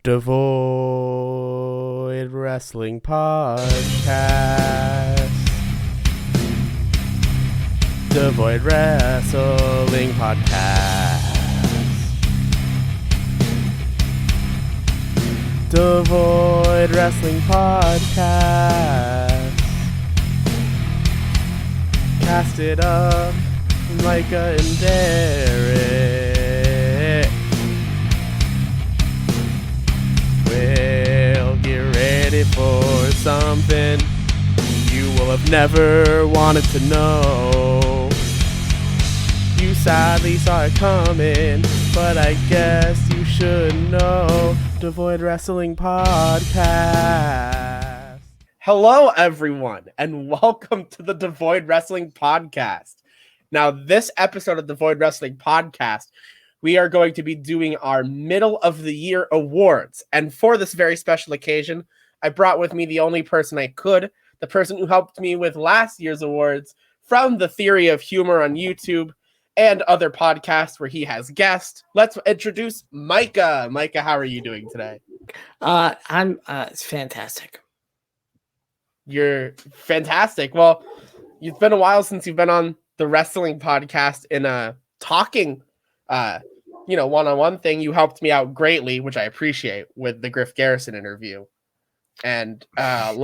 Devoid Wrestling Podcast. Devoid Wrestling Podcast. Devoid Wrestling Podcast. Cast it up, Micah and Derek. We'll get ready for something you will have never wanted to know. You sadly saw it coming, but I guess you should know. Devoid Wrestling Podcast. Hello, everyone, and welcome to the Devoid Wrestling Podcast. Now, this episode of the Devoid Wrestling Podcast, we are going to be doing our middle of the year awards. And for this very special occasion, I brought with me the only person I could, the person who helped me with last year's awards from the Theory of Humor on YouTube and other podcasts where he has guests. Let's introduce Micah. Micah, how are you doing today? I'm it's fantastic. You're fantastic. Well, it's been a while since you've been on the wrestling podcast in a talking one-on-one thing. You helped me out greatly, which I appreciate, with the Griff Garrison interview. And tied,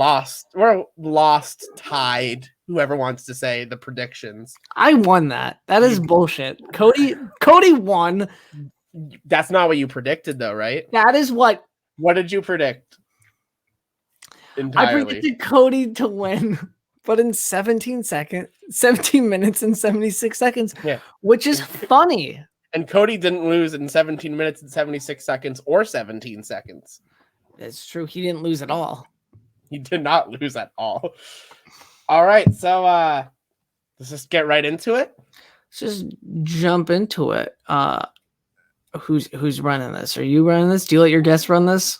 whoever wants to say the predictions. I won that. That is bullshit. Cody won. That's not what you predicted, though, right? That is what did you predict? Entirely. I predicted Cody to win, but in 17 minutes and 76 seconds. Yeah. Which is funny. And Cody didn't lose in 17 minutes and 76 seconds or 17 seconds. That's true. He didn't lose at all. He did not lose at all. All right, so let's just get right into it. Let's just jump into it. Who's running this? Are you running this? Do you let your guests run this?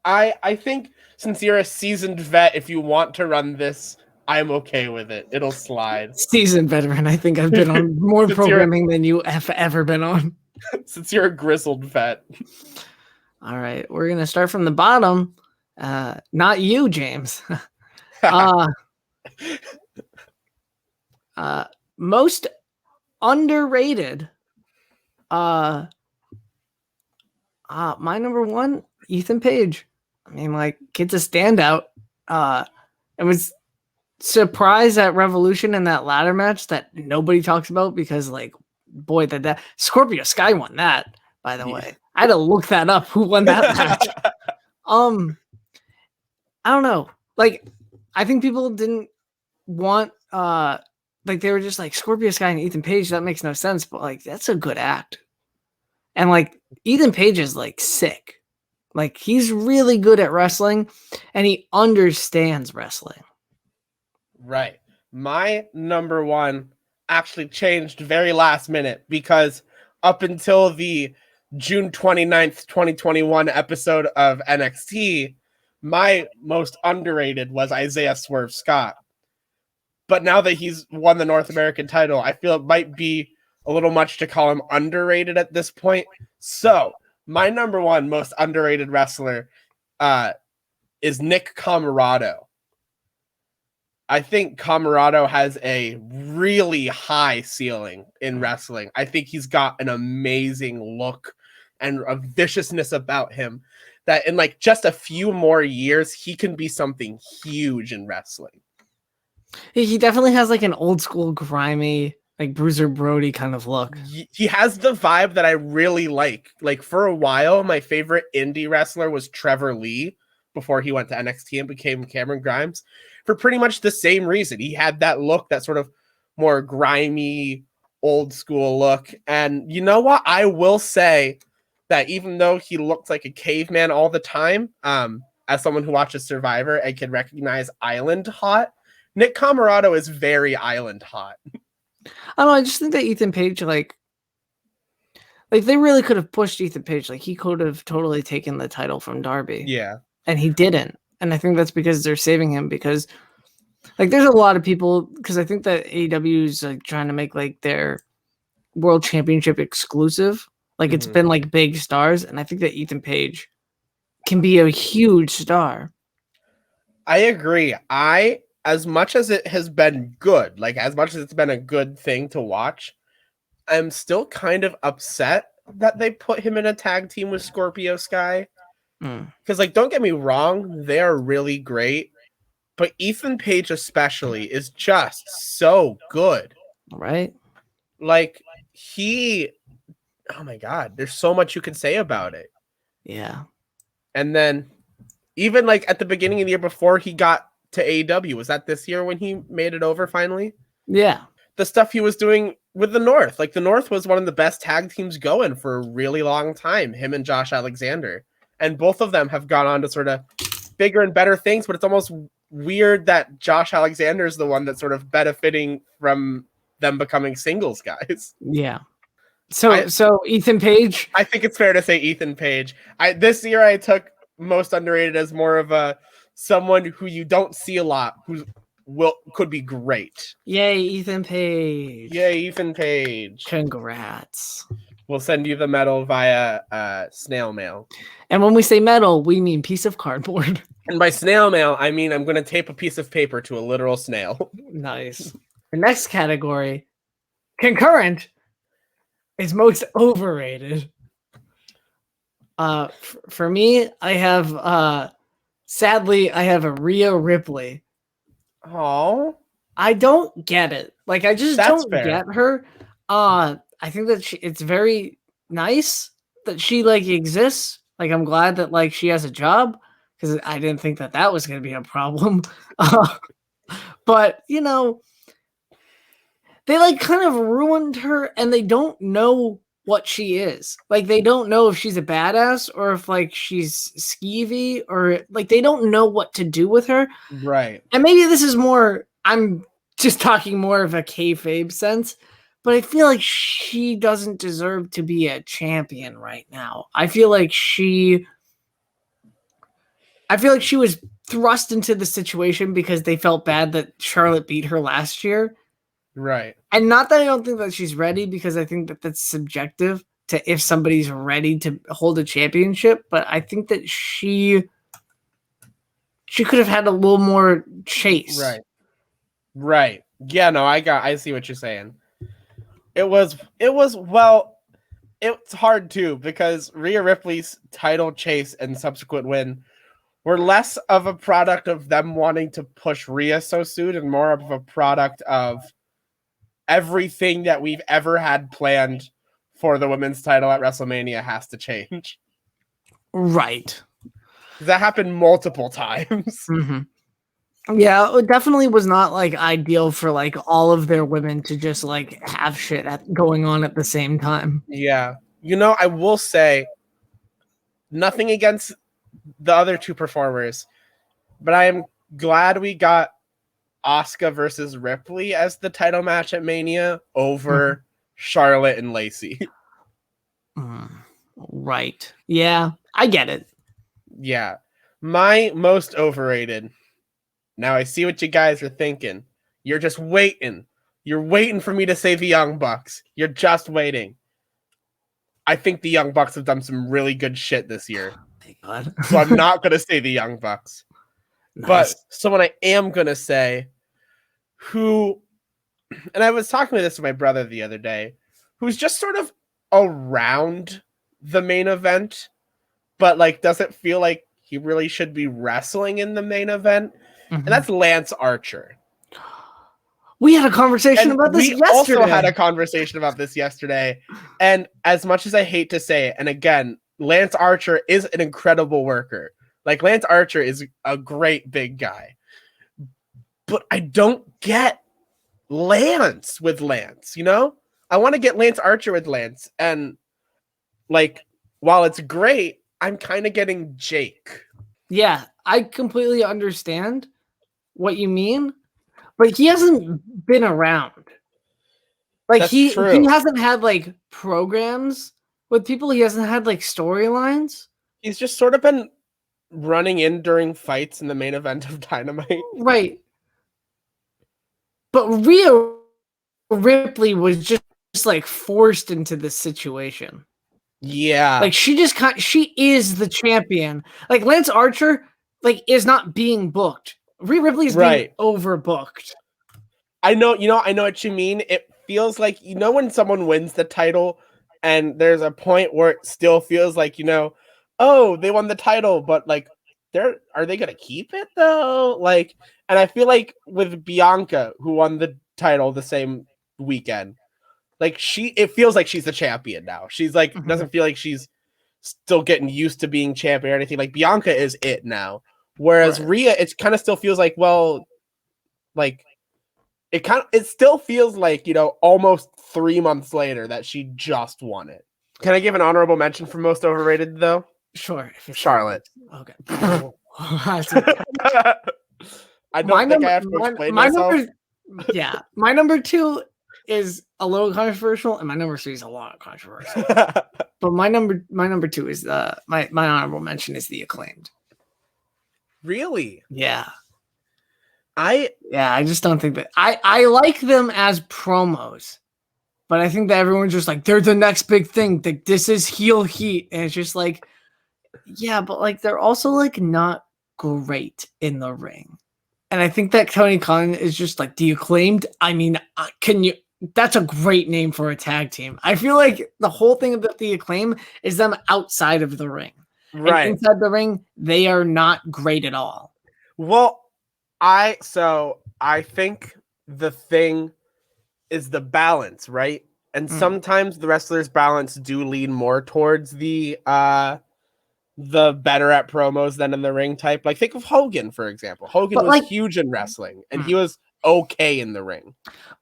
I think since you're a seasoned vet, if you want to run this, I'm okay with it. It'll slide. Seasoned veteran. I think I've been on more programming than you have ever been on. Since you're a grizzled vet. All right, we're going to start from the bottom. Not you, James. Most underrated. My number one, Ethan Page. I mean, like, kid's a standout. I was surprised at Revolution in that ladder match that nobody talks about because, like, boy, that Scorpio Sky won that, by the way. I had to look that up. Who won that match? I don't know. Like, I think people didn't want like they were just like Scorpio Sky and Ethan Page. That makes no sense, but like that's a good act. And like Ethan Page is like sick. Like he's really good at wrestling, and he understands wrestling. Right. My number one actually changed very last minute because up until the June 29th, 2021 episode of NXT, my most underrated was Isaiah Swerve Scott. But now that he's won the North American title, I feel it might be a little much to call him underrated at this point. So my number one most underrated wrestler is Nick Comoroto. I think Comoroto has a really high ceiling in wrestling. I think he's got an amazing look and a viciousness about him that in like just a few more years, he can be something huge in wrestling. He definitely has like an old school grimy, like Bruiser Brody kind of look. He has the vibe that I really like. Like for a while, my favorite indie wrestler was Trevor Lee before he went to NXT and became Cameron Grimes for pretty much the same reason. He had that look, that sort of more grimy, old school look. And you know what? I will say that even though he looked like a caveman all the time, as someone who watches Survivor and can recognize Island hot, Nick Comoroto is very Island hot. I don't know. I just think that Ethan Page, like they really could have pushed Ethan Page. Like he could have totally taken the title from Darby. Yeah. And he didn't. And I think that's because they're saving him because like there's a lot of people, because I think that AEW is like trying to make like their world championship exclusive. Like it's been like big stars. And I think that Ethan Page can be a huge star. I agree. As much as it has been good, like as much as it's been a good thing to watch, I'm still kind of upset that they put him in a tag team with Scorpio Sky. Mm, Because, like, don't get me wrong, they're really great. But Ethan Page, especially, is just so good. right? Like, oh my God, there's so much you could say about it. Yeah. And then, even like at the beginning of the year before he got to AEW, was that this year when he made it over finally? Yeah. The stuff he was doing with the North. Like, the North was one of the best tag teams going for a really long time, him and Josh Alexander. And both of them have gone on to sort of bigger and better things, but it's almost weird that Josh Alexander is the one that's sort of benefiting from them becoming singles guys. Yeah. So Ethan Page. I think it's fair to say Ethan Page. This year I took most underrated as more of a someone who you don't see a lot who could be great. Yay, Ethan Page. Yay, Ethan Page. Congrats. We'll send you the medal via snail mail. And when we say medal, we mean piece of cardboard. And by snail mail, I mean I'm going to tape a piece of paper to a literal snail. Nice. The next category, concurrent, is most overrated. For me, I have sadly I have a Rhea Ripley. Oh, I don't get it. Like I just That's don't fair. get her. I think that it's very nice that she like exists. Like I'm glad that like she has a job because I didn't think that that was going to be a problem. But you know, they like kind of ruined her and they don't know what she is. Like they don't know if she's a badass or if like she's skeevy or like they don't know what to do with her. right. And maybe this is more, I'm just talking more of a kayfabe sense, but I feel like she doesn't deserve to be a champion right now. I feel like she was thrust into the situation because they felt bad that Charlotte beat her last year. Right. And not that I don't think that she's ready, because I think that that's subjective to if somebody's ready to hold a championship. But I think that she could have had a little more chase. Right. Right. Yeah, no, I see what you're saying. It's hard too because Rhea Ripley's title chase and subsequent win were less of a product of them wanting to push Rhea so soon and more of a product of everything that we've ever had planned for the women's title at WrestleMania has to change. Right. That happened multiple times. Mm-hmm. Yeah, it definitely was not like ideal for like all of their women to just like have shit going on at the same time. Yeah. You know, I will say nothing against the other two performers, but I am glad we got Asuka versus Ripley as the title match at Mania over Charlotte and Lacey. Right. Yeah, I get it. Yeah. My most overrated. Now I see what you guys are thinking. You're just waiting. You're waiting for me to say the Young Bucks. You're just waiting. I think the Young Bucks have done some really good shit this year. Thank God. So I'm not going to say the Young Bucks. Nice. But someone I am going to say who, and I was talking with this with my brother the other day, who's just sort of around the main event, but like doesn't feel like he really should be wrestling in the main event. And that's Lance Archer. We had a conversation about this yesterday. We also had a conversation about this yesterday. And as much as I hate to say it, and again, Lance Archer is an incredible worker. Like, Lance Archer is a great big guy. But I don't get Lance with Lance, you know? I want to get Lance Archer with Lance. And, like, while it's great, I'm kind of getting Jake. Yeah, I completely understand what you mean, but he hasn't been around. Like he hasn't had like programs with people. He hasn't had like storylines. He's just sort of been running in during fights in the main event of Dynamite. Right. But Rhea Ripley was just like forced into this situation. Yeah. Like she is the champion. Like Lance Archer, like is not being booked. Rhea Ripley is being overbooked. I know what you mean. It feels like, when someone wins the title and there's a point where it still feels like, oh, they won the title, but like are they gonna keep it though? Like, and I feel like with Bianca, who won the title the same weekend, like it feels like she's the champion now. She's like doesn't feel like she's still getting used to being champion or anything. Like Bianca is it now. Whereas Rhea, it kind of still feels like, well, like it still feels like, almost 3 months later that she just won it. Can I give an honorable mention for most overrated though? Sure. Charlotte. Okay. I don't think I have to explain myself. My number 2 is a little controversial, and my number 3 is a lot controversial. But my number 2 is my honorable mention is the Acclaimed. Really? Yeah. I just don't think that I like them as promos, but I think that everyone's just like, they're the next big thing. Like, this is heel heat. And it's just like, yeah, but like they're also like not great in the ring. And I think that Tony Khan is just like, the Acclaimed. I mean, that's a great name for a tag team. I feel like the whole thing about the Acclaim is them outside of the ring. Right. And inside the ring, they are not great at all. Well, I think the thing is the balance, right? And sometimes the wrestlers' balance do lean more towards the better at promos than in the ring type. Like think of Hogan, for example. Hogan was huge in wrestling and he was okay in the ring.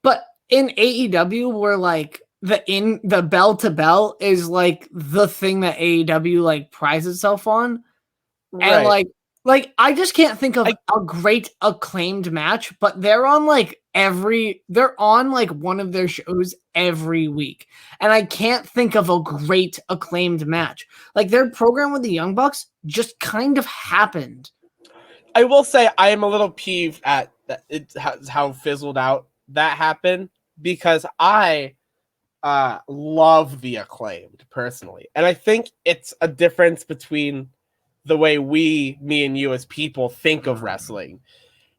But in AEW, where like the bell to bell is like the thing that AEW like prides itself on. Right. And like I just can't think of a great Acclaimed match, but they're on like one of their shows every week. And I can't think of a great Acclaimed match. Like their program with the Young Bucks just kind of happened. I will say I am a little peeved at that how fizzled out that happened, because I love the Acclaimed personally. And I think it's a difference between the way me and you as people think of wrestling.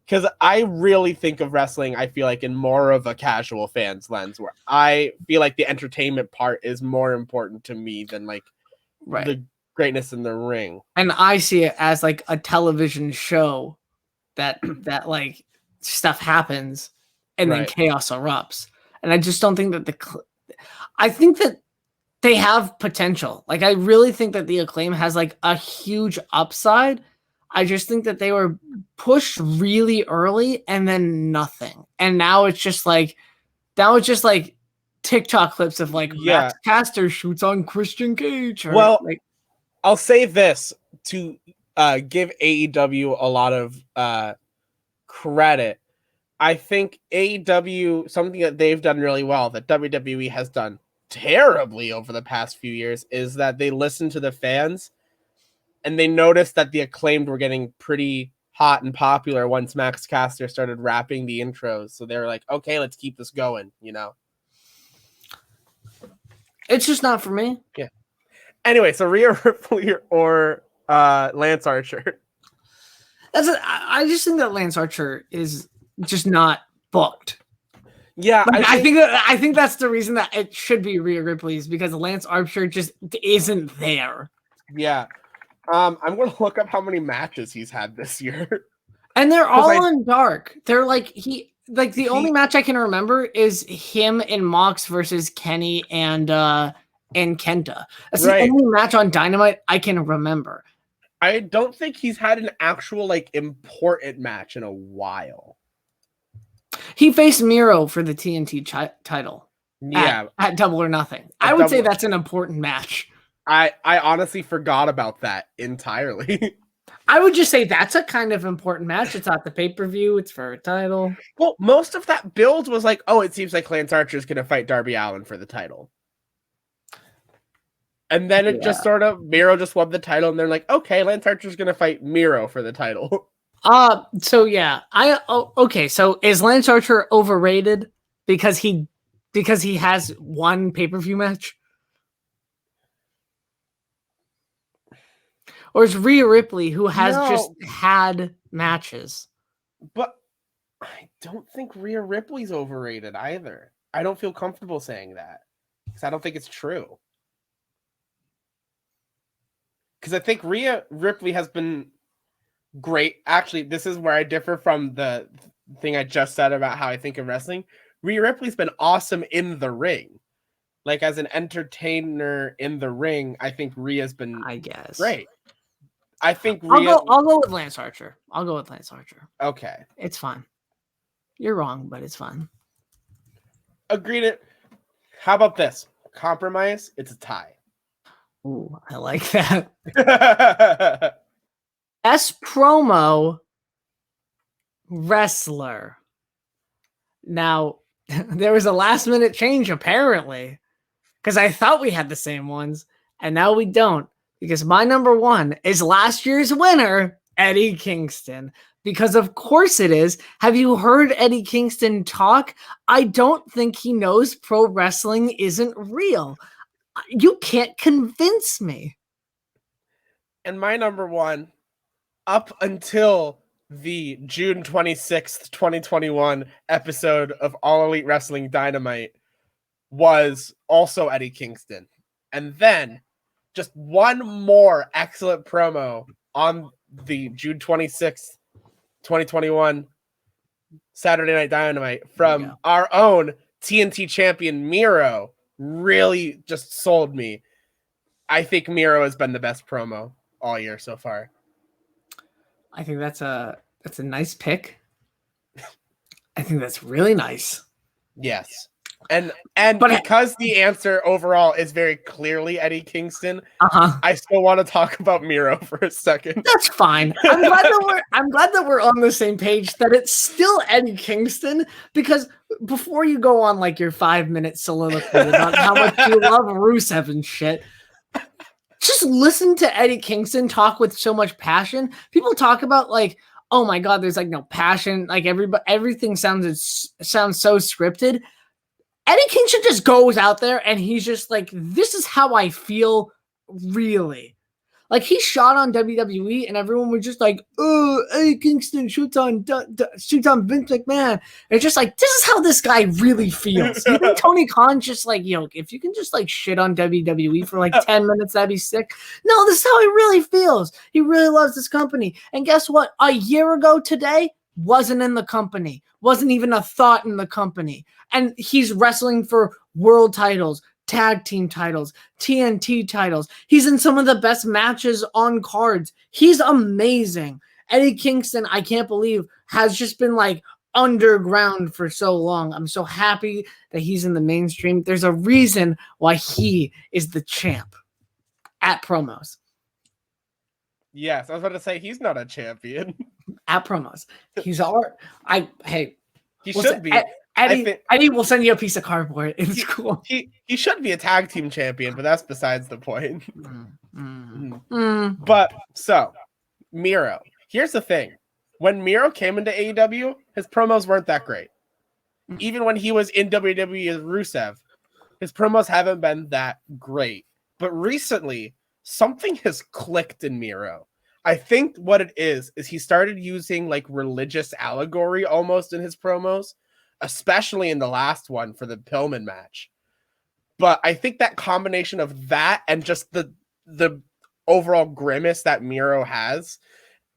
Because I really think of wrestling, I feel like, in more of a casual fan's lens, where I feel like the entertainment part is more important to me than like the greatness in the ring. And I see it as like a television show that like stuff happens and then chaos erupts. And I just don't think that I think that they have potential. Like, I really think that the Acclaim has like a huge upside. I just think that they were pushed really early and then nothing. And now it's just like TikTok clips of like Max Caster shoots on Christian Cage. Well, like, I'll say this to give AEW a lot of credit. I think AEW, something that they've done really well that WWE has done terribly over the past few years, is that they listen to the fans and they noticed that the Acclaimed were getting pretty hot and popular once Max Caster started rapping the intros. So they were like, okay, let's keep this going, you know? It's just not for me. Yeah. Anyway, so Rhea Ripley or Lance Archer? I just think that Lance Archer is just not booked. Yeah, like, I think that's the reason that it should be Rhea Ripley's, because Lance Archer just isn't there. Yeah. I'm going to look up how many matches he's had this year. And they're all on Dark. They're like the only match I can remember is him and Mox versus Kenny and Kenta. That's the only match on Dynamite I can remember. I don't think he's had an actual like important match in a while. He faced Miro for the TNT title. Yeah. At Double or Nothing. I would say that's an important match. I honestly forgot about that entirely. I would just say that's a kind of important match. It's not the pay-per-view. It's for a title. Well, most of that build was like, oh, it seems like Lance Archer is going to fight Darby Allin for the title. And then it just sort of, Miro just won the title, and they're like, okay, Lance Archer's going to fight Miro for the title. So yeah, okay. So is Lance Archer overrated because he has one pay-per-view match? Or is Rhea Ripley, who has just No. had matches? But I don't think Rhea Ripley's overrated either. I don't feel comfortable saying that because I don't think it's true. Because I think Rhea Ripley has been great. Actually, this is where I differ from the thing I just said about how I think of wrestling. Rhea Ripley's been awesome in the ring. Like as an entertainer in the ring, I think Rhea's been great. I think Rhea. I'll go with Lance Archer. I'll go with Lance Archer. Okay. It's fine. You're wrong, but it's fine. Agreed it. How about this? Compromise, it's a tie. Ooh, I like that. Best promo wrestler. Now, there was a last minute change apparently, because I thought we had the same ones, and now we don't. Because my number one is last year's winner, Eddie Kingston. Because of course it is. Have you heard Eddie Kingston talk? I don't think he knows pro wrestling isn't real. You can't convince me. And my number one, up until the June 26th, 2021 episode of All Elite Wrestling Dynamite, was also Eddie Kingston. And then just one more excellent promo on the June 26th, 2021 Saturday Night Dynamite from our own TNT champion Miro really just sold me. I think Miro has been the best promo all year so far. I think that's a nice pick. I think that's really nice. Yes. And because the answer overall is very clearly Eddie Kingston, I still want to talk about Miro for a second. That's fine. I'm glad that we're on the same page, that it's still Eddie Kingston, because before you go on like your 5-minute soliloquy about how much you love Rusev and shit, just listen to Eddie Kingston talk with so much passion. People talk about like, oh my God, there's like no passion. Like everything sounds so scripted. Eddie Kingston just goes out there and he's just like, this is how I feel, really. Like, he shot on WWE and everyone was just like, oh, Eddie Kingston shoots on Vince McMahon. And it's just like, this is how this guy really feels. You think Tony Khan's just like, if you can just like shit on WWE for like 10 minutes, that'd be sick. No, this is how he really feels. He really loves this company. And guess what? A year ago today, wasn't in the company, wasn't even a thought in the company. And he's wrestling for world titles, tag team titles, TNT titles. He's in some of the best matches on cards. He's amazing. Eddie Kingston, I can't believe, has just been like underground for so long. I'm so happy that he's in the mainstream. There's a reason why he is the champ at promos. Yes, I was about to say he's not a champion. At promos. He's he should be. Eddie will send you a piece of cardboard. It's cool. He should be a tag team champion, but that's besides the point. But so, Miro. Here's the thing. When Miro came into AEW, his promos weren't that great. Even when he was in WWE as Rusev, his promos haven't been that great. But recently, something has clicked in Miro. I think what it is he started using like religious allegory almost in his promos, especially in the last one for the Pillman match. But I think that combination of that and just the overall grimace that Miro has,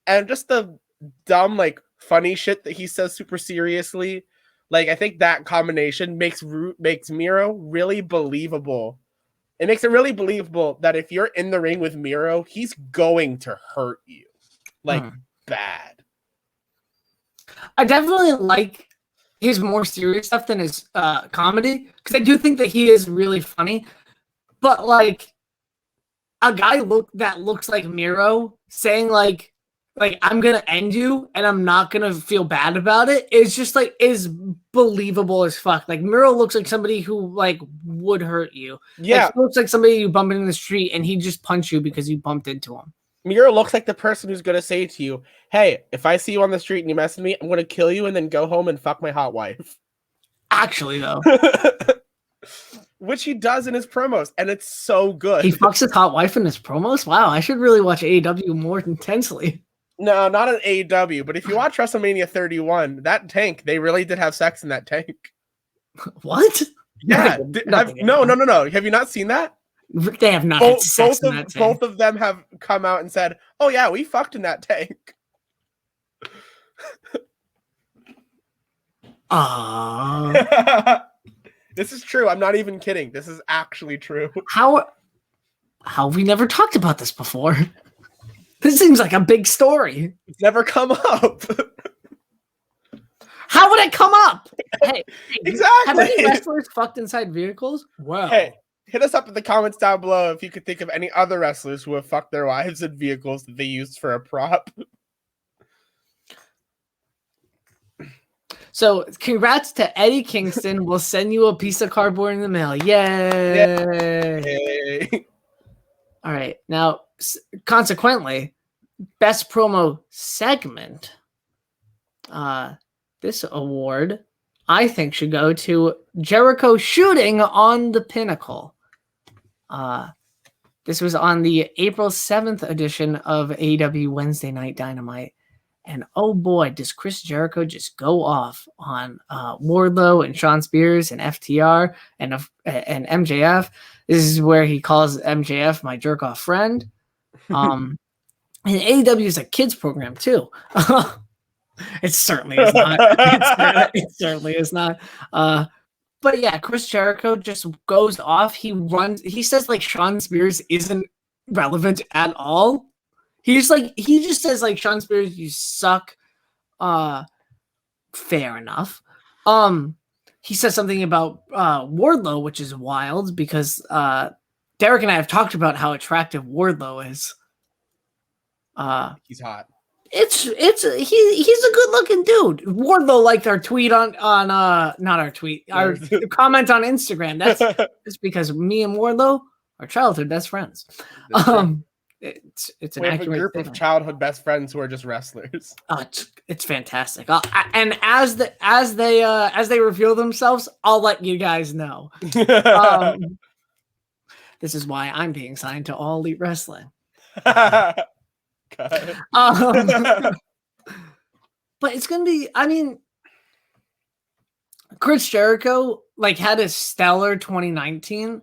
and just the dumb, like funny shit that he says super seriously, like I think that combination makes Miro really believable. It makes it really believable that if you're in the ring with Miro, he's going to hurt you. Like, bad. I definitely like his more serious stuff than his comedy, because I do think that he is really funny. But, like, a guy that looks like Miro saying, like I'm going to end you and I'm not going to feel bad about it is just, like, is believable as fuck. Like, Miro looks like somebody who, like, would hurt you. Yeah. Like, he looks like somebody you bump in the street and he just punch you because you bumped into him. Miro looks like the person who's going to say to you, hey, if I see you on the street and you mess with me, I'm going to kill you and then go home and fuck my hot wife. Actually, though. which he does in his promos, and it's so good. He fucks his hot wife in his promos? Wow, I should really watch AEW more intensely. No, not an AEW, but if you watch WrestleMania 31, that tank, they really did have sex in that tank. What? Yeah. No. Have you not seen that? They have not had sex in that tank. Both of them have come out and said, "Oh yeah, we fucked in that tank." This is true. I'm not even kidding. This is actually true. How have we never talked about this before? This seems like a big story. It's never come up. How would it come up? Hey, exactly. Have any wrestlers fucked inside vehicles? Well, hey, hit us up in the comments down below if you could think of any other wrestlers who have fucked their wives in vehicles that they used for a prop. So, congrats to Eddie Kingston. We'll send you a piece of cardboard in the mail. Yay! Yay. All right. Now, consequently, best promo segment. This award, I think, should go to Jericho shooting on the Pinnacle. This was on the April 7th edition of AEW Wednesday Night Dynamite. And oh boy, does Chris Jericho just go off on Wardlow and Sean Spears and FTR and MJF. This is where he calls MJF my jerk-off friend. And AEW is a kids program too. It certainly is not. It certainly is not. But yeah, Chris Jericho just goes off. He runs. He says like Sean Spears isn't relevant at all. He just says like Sean Spears, you suck. Fair enough. He says something about Wardlow, which is wild because Derek and I have talked about how attractive Wardlow is. He's hot. He's a good looking dude. Wardlow liked our tweet on not our tweet, our comment on Instagram. That's because me and Wardlow are childhood best friends. It's an accurate group statement. of childhood best friends who are just wrestlers. It's fantastic. And as they reveal themselves, I'll let you guys know. This is why I'm being signed to All Elite Wrestling. But it's gonna be. I mean, Chris Jericho had a stellar 2019.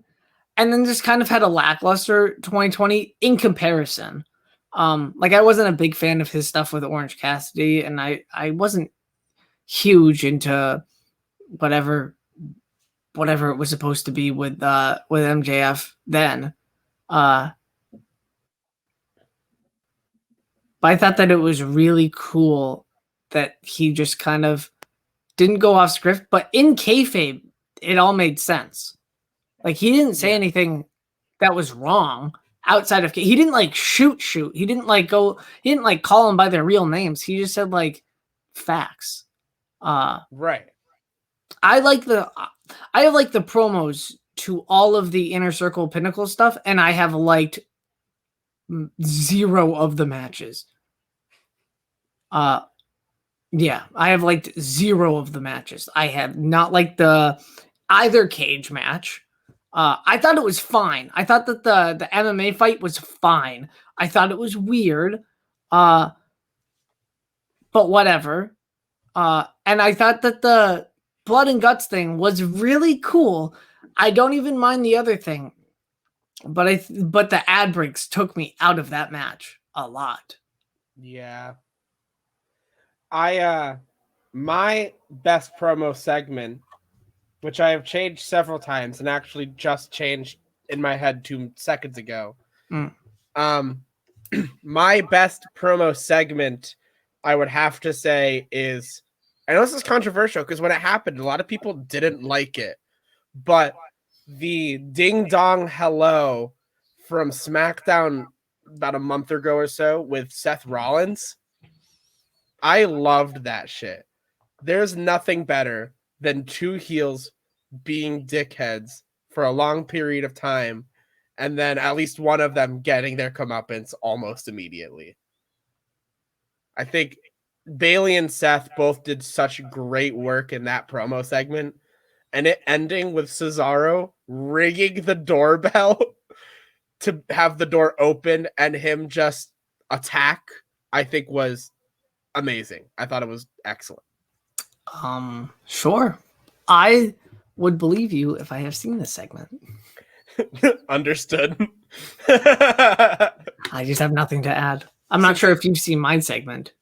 And then just kind of had a lackluster 2020 in comparison. I wasn't a big fan of his stuff with Orange Cassidy, and I wasn't huge into whatever it was supposed to be with MJF then. But I thought that it was really cool that he just kind of didn't go off script, but in kayfabe, it all made sense. He didn't say anything that was wrong outside of. He didn't shoot. He didn't He didn't call them by their real names. He just said facts. Right. I have the promos to all of the Inner Circle Pinnacle stuff, and I have liked 0 of the matches. Yeah, I have liked 0 of the matches. I have not liked either cage match. I thought it was fine. I thought that the MMA fight was fine. I thought it was weird. But whatever. And I thought that the blood and guts thing was really cool. I don't even mind the other thing. But the ad breaks took me out of that match a lot. Yeah. My best promo segment, which I have changed several times and actually just changed in my head 2 seconds ago. My best promo segment, I would have to say, is, I know this is controversial because when it happened, a lot of people didn't like it, but the ding dong hello from SmackDown about a month ago or so with Seth Rollins, I loved that shit. There's nothing better than 2 heels being dickheads for a long period of time, and then at least one of them getting their comeuppance almost immediately. I think Bayley and Seth both did such great work in that promo segment, and it ending with Cesaro ringing the doorbell to have the door open and him just attack, I think was amazing. I thought it was excellent. Sure. I would believe you if I have seen this segment. Understood. I just have nothing to add. I'm not sure if you've seen my segment.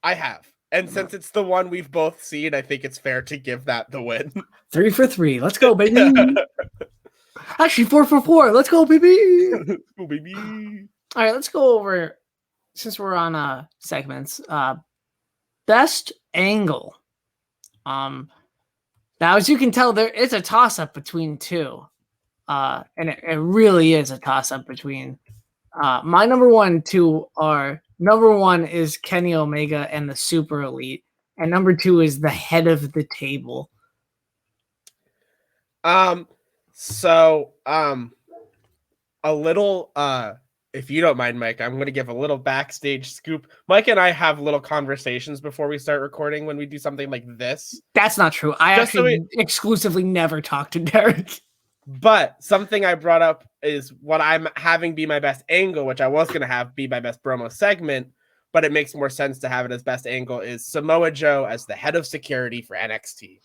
I have. And since it's the one we've both seen, I think it's fair to give that the win. 3 for 3. Let's go, baby. Actually, 4 for 4. Let's go, baby. Oh, baby. All right, let's go over, since we're on segments, best angle. Now, as you can tell, it's a toss-up between two. And it really is a toss-up between my number 1 and 2 are, number 1 is Kenny Omega and the Super Elite, and number 2 is the head of the table. A little if you don't mind, Mike, I'm going to give a little backstage scoop. Mike and I have little conversations before we start recording when we do something like this. That's not true. I exclusively never talk to Derek. But something I brought up is what I'm having be my best angle, which I was going to have be my best promo segment, but it makes more sense to have it as best angle, is Samoa Joe as the head of security for NXT.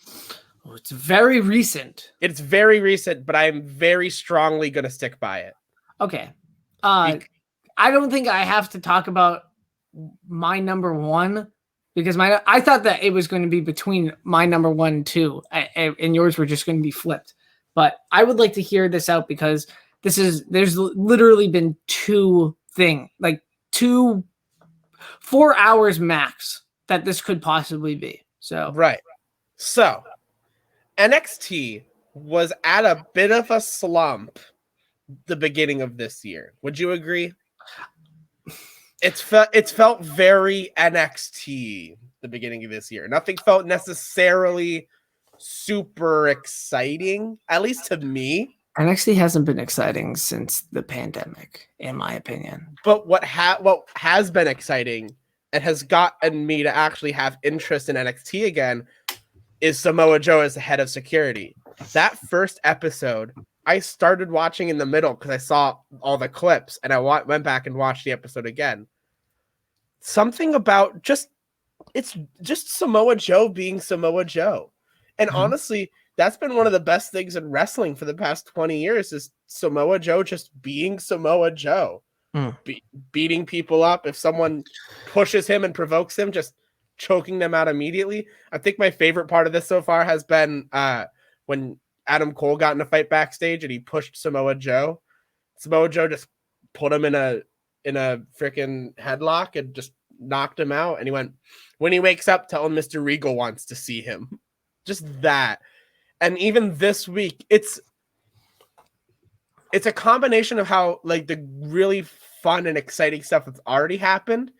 Oh, it's very recent. It's very recent, but I'm very strongly going to stick by it. Okay. I don't think I have to talk about my number 1 because I thought that it was going to be between my number 1 and 2, and yours were just going to be flipped. But I would like to hear this out because there's literally been 4 hours max that this could possibly be. So right. So NXT was at a bit of a slump the beginning of this year. Would you agree? It's felt very NXT the beginning of this year. Nothing felt necessarily super exciting, at least to me. NXT hasn't been exciting since the pandemic, in my opinion. But what has been exciting and has gotten me to actually have interest in NXT again is Samoa Joe as the head of security. That first episode, I started watching in the middle because I saw all the clips, and I went back and watched the episode again. Something about it's just Samoa Joe being Samoa Joe. And honestly, that's been one of the best things in wrestling for the past 20 years is Samoa Joe just being Samoa Joe. Beating people up. If someone pushes him and provokes him, just choking them out immediately. I think my favorite part of this so far has been when Adam Cole got in a fight backstage and he pushed Samoa Joe. Samoa Joe just put him in a freaking headlock and just knocked him out. And he went, when he wakes up, tell him Mr. Regal wants to see him. Just that. And even this week, it's a combination of how like the really fun and exciting stuff that's already happened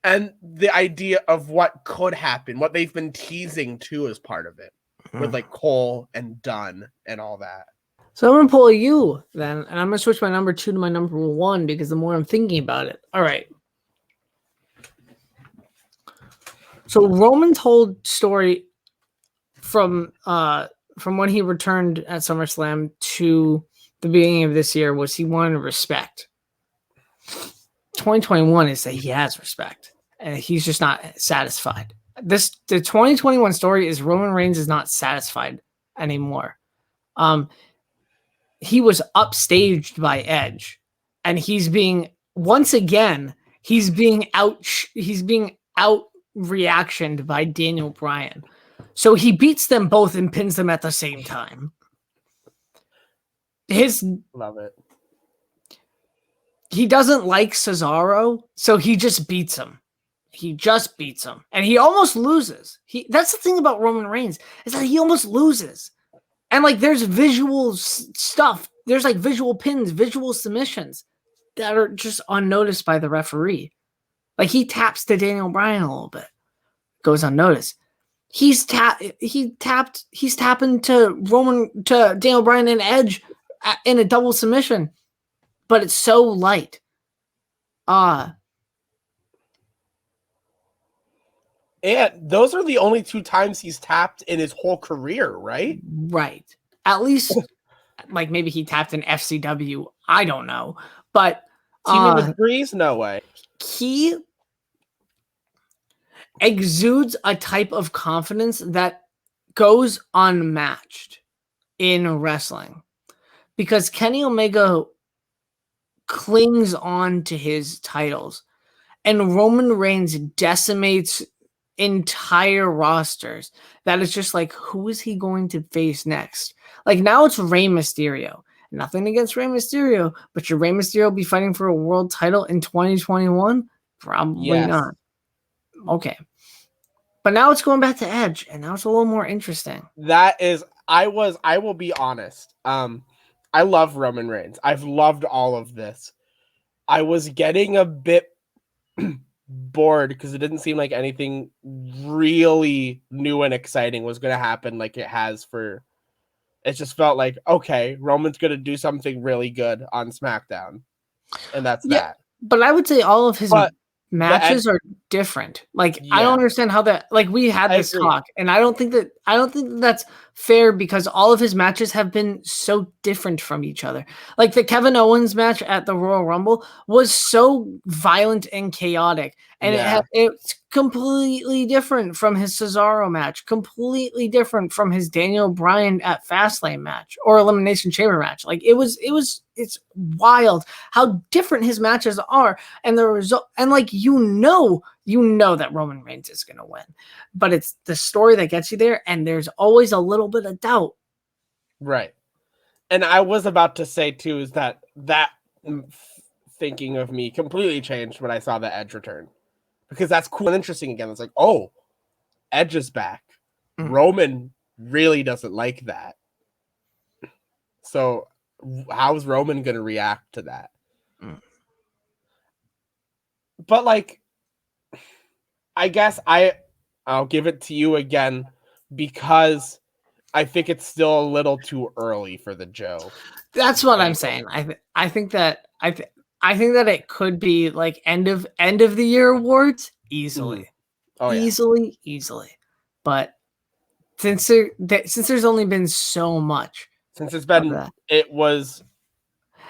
and the idea of what could happen, what they've been teasing too as part of it. With like Cole and Dunn and all that. So I'm going to pull a U then, and I'm going to switch my number 2 to my number 1 because the more I'm thinking about it. All right. So Roman told story from when he returned at SummerSlam to the beginning of this year was he wanted respect. 2021 is that he has respect, and he's just not satisfied. The 2021 story is Roman Reigns is not satisfied anymore. He was upstaged by Edge, and he's being out reactioned by Daniel Bryan. So he beats them both and pins them at the same time. Love it. He doesn't like Cesaro, so he just beats him. And he almost loses. That's the thing about Roman Reigns, is that he almost loses. And like there's visual stuff. There's like visual pins, visual submissions that are just unnoticed by the referee. Like he taps to Daniel Bryan a little bit. Goes unnoticed. He's tapping to Daniel Bryan and Edge in a double submission. But it's so light. And those are the only 2 times he's tapped in his whole career, right? Right. At least, like, maybe he tapped an FCW. I don't know. But Teaming with Breeze? No way. he exudes a type of confidence that goes unmatched in wrestling. Because Kenny Omega clings on to his titles, and Roman Reigns decimates entire rosters. That is just like, who is he going to face next? Like, now it's Rey Mysterio. Nothing against Rey Mysterio, but should Rey Mysterio be fighting for a world title in 2021? Probably Yes. not. Okay. But now it's going back to Edge, and now it's a little more interesting. That is, I will be honest. I love Roman Reigns. I've loved all of this. I was getting a bit bored because it didn't seem like anything really new and exciting was going to happen like it has for. It just felt like, okay, Roman's going to do something really good on SmackDown, and that's that. But I would say all of his But matches are different. Like, I Yeah. don't understand how that, like, we had I this agree. talk, and I don't think that that's fair because all of his matches have been so different from each other. Like, the Kevin Owens match at the Royal Rumble was so violent and chaotic, and Yeah. it's completely different from his Cesaro match, completely different from his Daniel Bryan at Fastlane match or Elimination Chamber match. Like, it's wild how different his matches are, and the result, and like, you know that Roman Reigns is going to win, but it's the story that gets you there, and there's always a little bit of doubt. Right. And I was about to say too is that thinking of me completely changed when I saw the Edge return, because that's cool and interesting again. It's like, oh, Edge is back. Roman really doesn't like that. So how's Roman going to react to that? But like, I guess I'll give it to you again because I think it's still a little too early for the Joe. That's what I'm saying. I think that it could be like end of the year awards easily. Oh, yeah. Easily. But since there's only been so much, since it's been, it was,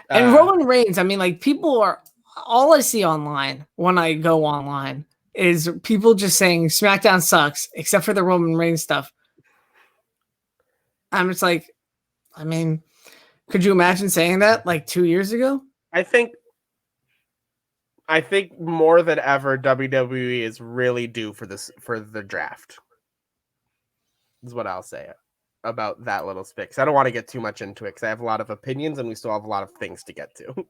and Roman Reigns. I mean, like, people are, all I see online when I go online is people just saying SmackDown sucks except for the Roman Reigns stuff. I'm just like, I mean, could you imagine saying that like 2 years ago? I think more than ever, WWE is really due for the draft. Is what I'll say about that little spit. Because I don't want to get too much into it because I have a lot of opinions and we still have a lot of things to get to.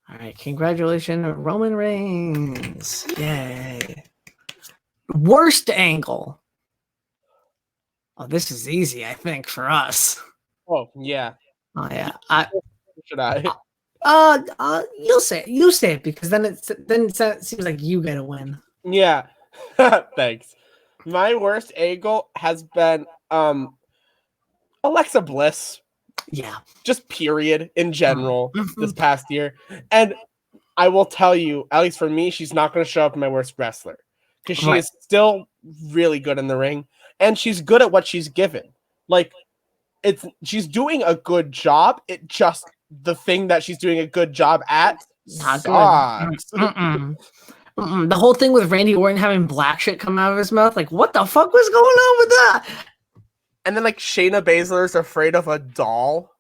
All right, congratulations, Roman Reigns! Yay! Worst angle. Oh, this is easy, I think, for us. Oh yeah. Oh yeah. Should I? You'll say it. You say it because then it seems like you get a win. Yeah. Thanks. My worst angle has been Alexa Bliss. Yeah. Just period in general this past year. And I will tell you, at least for me, she's not going to show up in my worst wrestler because she is still really good in the ring and she's good at what she's given. Like, she's doing a good job. It just, the thing that she's doing a good job at sucks. The whole thing with Randy Orton having black shit come out of his mouth, like, what the fuck was going on with that? And then, like, Shayna Baszler's afraid of a doll.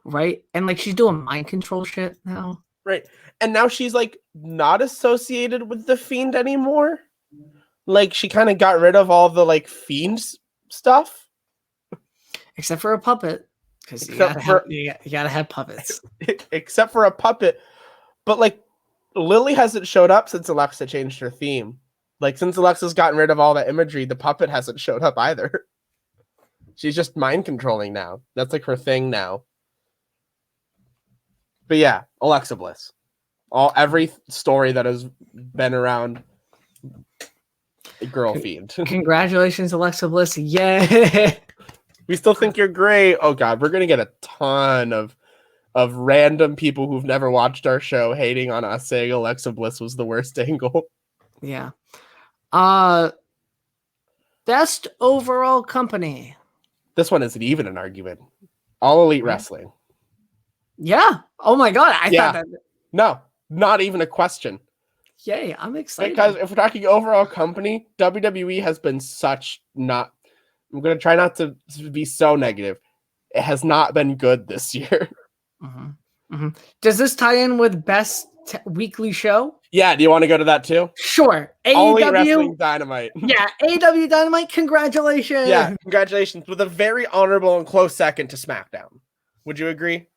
Right? And, like, she's doing mind control shit now. Right. And now she's, like, not associated with the Fiend anymore. Like, she kind of got rid of all the, like, Fiend stuff. Except for a puppet. Because you gotta have puppets. Except for a puppet. But, like, Lily hasn't showed up since Alexa changed her theme. Like, since Alexa's gotten rid of all that imagery, the puppet hasn't showed up either. She's just mind controlling now. That's like her thing now. But yeah, Alexa Bliss. Every story that has been around Girl Fiend. Congratulations, Alexa Bliss. Yeah. We still think you're great. Oh god, we're gonna get a ton of random people who've never watched our show hating on us saying Alexa Bliss was the worst angle. Yeah. Best overall company. This one isn't even an argument. All Elite Wrestling. Yeah. Oh my god. I Yeah. thought that. No, not even a question. Yay! I'm excited. Because if we're talking overall company, WWE has been such not. I'm gonna try not to be so negative. It has not been good this year. Does this tie in with best weekly show? Yeah. Do you want to go to that too? Sure. All Elite AEW. Wrestling Dynamite. Yeah. AEW Dynamite. Congratulations. Yeah. Congratulations, with a very honorable and close second to SmackDown. Would you agree?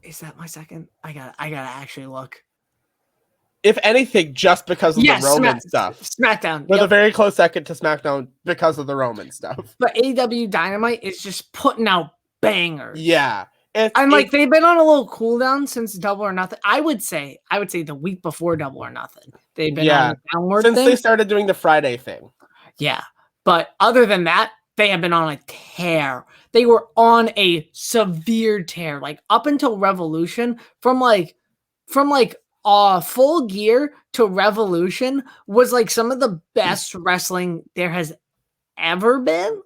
Is that my second? I gotta actually look. If anything, just because of the Roman stuff. SmackDown. With a very close second to SmackDown because of the Roman stuff. But AEW Dynamite is just putting out bangers. Yeah. And like they've been on a little cooldown since Double or Nothing. I would say the week before Double or Nothing. They've been on a downward since thing. They started doing the Friday thing. Yeah. But other than that, they have been on a tear. They were on a severe tear. Like up until Revolution, from Full Gear to Revolution was like some of the best wrestling there has ever been.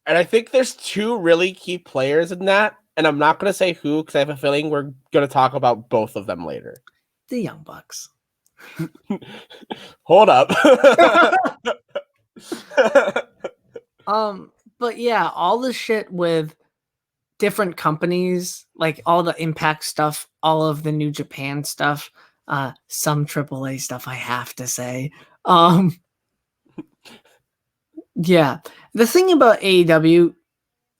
And I think there's two really key players in that. And I'm not going to say who, because I have a feeling we're going to talk about both of them later. The Young Bucks. Hold up. But yeah, all the shit with different companies, like all the Impact stuff, all of the New Japan stuff, some AAA stuff, I have to say. Yeah. The thing about AEW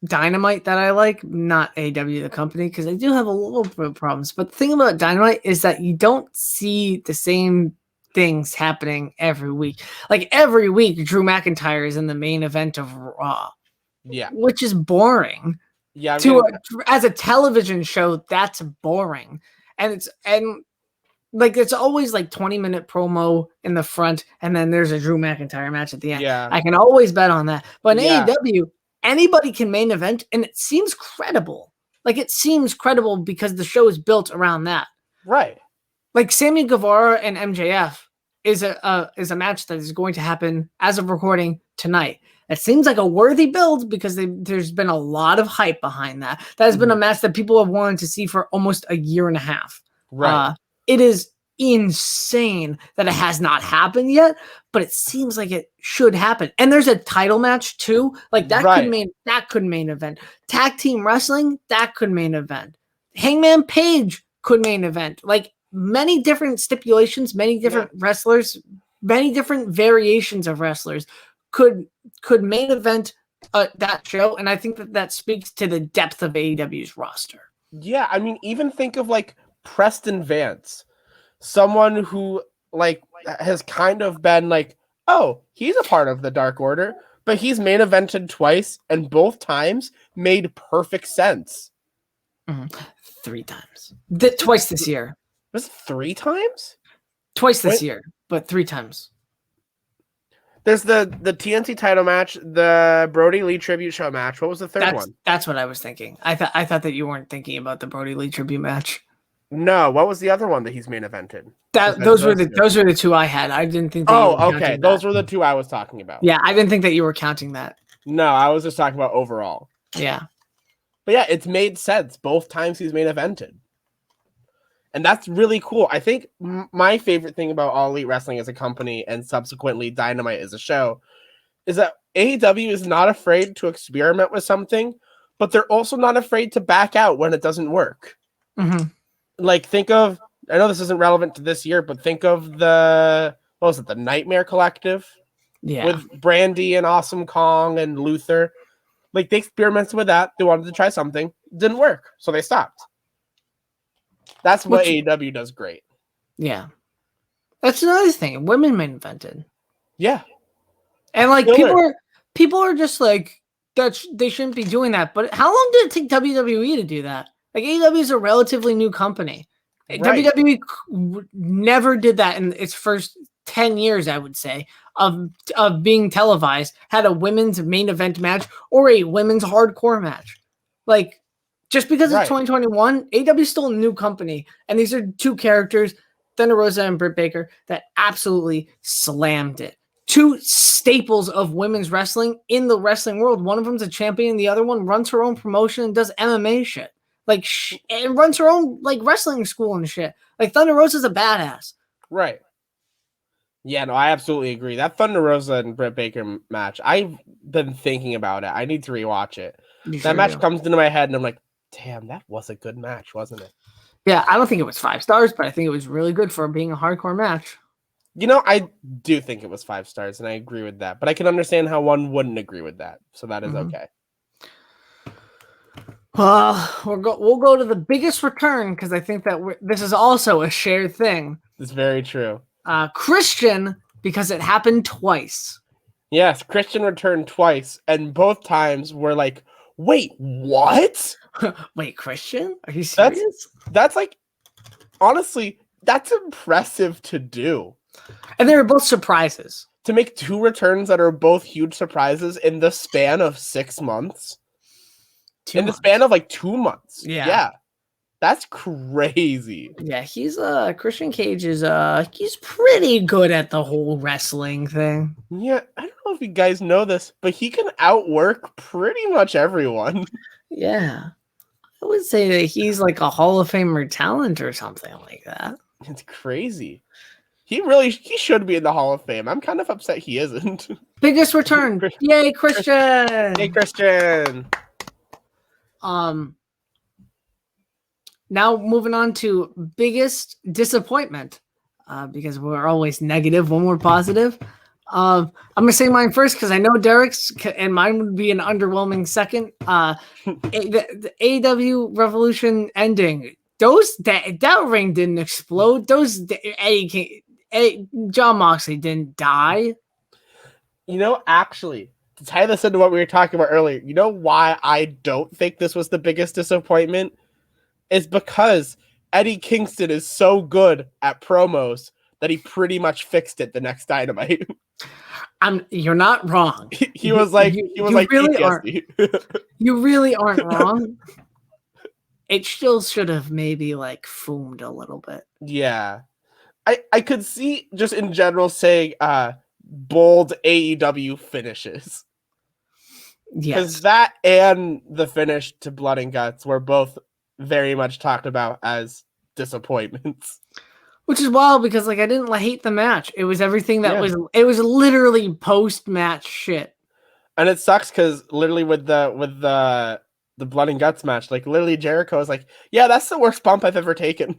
Dynamite that I like, not AEW the company, because I do have a little bit of problems, but the thing about Dynamite is that you don't see the same things happening every week. Like every week, Drew McIntyre is in the main event of Raw. Yeah. Which is boring. Yeah. As a television show, that's boring. And it's always like 20-minute promo in the front, and then there's a Drew McIntyre match at the end. Yeah. I can always bet on that. But in AEW, anybody can main event, and it seems credible. Like it seems credible because the show is built around that. Right. Like Sammy Guevara and MJF is a match that is going to happen as of recording tonight. It seems like a worthy build because there's been a lot of hype behind that. That has been a match that people have wanted to see for almost a year and a half. Right. It is insane that it has not happened yet, but it seems like it should happen. And there's a title match too. Like that could main event. Tag team wrestling, that could main event. Hangman Page could main event. Like many different stipulations, many different wrestlers, many different variations of wrestlers could main event that show. And I think that speaks to the depth of AEW's roster. Yeah. I mean, even think of like Preston Vance, someone who like has kind of been like, oh, he's a part of the Dark Order, but he's main evented twice, and both times made perfect sense. 3 times. Twice this year. Was it 3 times? Twice this year, but 3 times. There's the TNT title match, the Brody Lee tribute show match. What was the third one? That's what I was thinking. I thought that you weren't thinking about the Brody Lee tribute match. No, what was the other one that he's main evented? Those were the 2 I had. I didn't think that you were okay. Those were the 2 I was talking about. Yeah, I didn't think that you were counting that. No, I was just talking about overall. Yeah. But yeah, it's made sense both times he's main evented. And that's really cool. I think my favorite thing about All Elite Wrestling as a company and subsequently Dynamite as a show is that AEW is not afraid to experiment with something, but they're also not afraid to back out when it doesn't work. Mm-hmm. Like think of, I know this isn't relevant to this year, but think of the Nightmare Collective? Yeah. With Brandy and Awesome Kong and Luther. Like they experimented with that. They wanted to try something. Didn't work. So they stopped. That's what AEW does great. Yeah. That's another thing. Women main invented. Yeah. And like people are just like they shouldn't be doing that. But how long did it take WWE to do that? Like AEW is a relatively new company. Right. WWE never did that in its first 10 years, I would say, of being televised, had a women's main event match or a women's hardcore match. Like just because it's 2021, AEW is still a new company. And these are 2 characters, Thunder Rosa and Britt Baker, that absolutely slammed it. two staples of women's wrestling in the wrestling world. One of them's a champion, the other one runs her own promotion and does MMA shit. Like, and runs her own like wrestling school and shit. Like, Thunder Rosa's a badass. Right. Yeah, no, I absolutely agree. That Thunder Rosa and Britt Baker match, I've been thinking about it. I need to rewatch it. That match comes into my head, and I'm like, damn, that was a good match, wasn't it? Yeah, I don't think it was 5 stars, but I think it was really good for being a hardcore match. You know, I do think it was 5 stars, and I agree with that. But I can understand how one wouldn't agree with that. So that is okay. We'll go to the biggest return because I think that this is also a shared thing. It's very true. Christian, because it happened twice. Yes, Christian returned twice, and both times we're like, wait, what? Wait, Christian? Are you serious? That's like, honestly, that's impressive to do. And they were both surprises. To make 2 returns that are both huge surprises in the span of 6 months. The span of like 2 months. Yeah. That's crazy. Yeah, Christian Cage is he's pretty good at the whole wrestling thing. Yeah, I don't know if you guys know this, but he can outwork pretty much everyone. Yeah. I would say that he's like a Hall of Famer talent or something like that. It's crazy. He should be in the Hall of Fame. I'm kind of upset he isn't. Biggest return. Yay, Christian. Hey, Christian. Now moving on to biggest disappointment, because we're always negative when we're positive. I'm gonna say mine first because I know Derek's and mine would be an underwhelming second. The AEW Revolution ending. That ring didn't explode. John Moxley didn't die. You know, actually, to tie this into what we were talking about earlier, you know why I don't think this was the biggest disappointment? Is because Eddie Kingston is so good at promos that he pretty much fixed it the next Dynamite. You're not wrong. He was like really you really aren't wrong. It still should have maybe like foomed a little bit. Yeah. I could see just in general saying bold AEW finishes. Yes. Because that and the finish to Blood and Guts were both very much talked about as disappointments. Which is wild because like I didn't hate the match. It was everything that it was literally post-match shit. And it sucks because literally with the Blood and Guts match, like literally Jericho is like, yeah, that's the worst bump I've ever taken.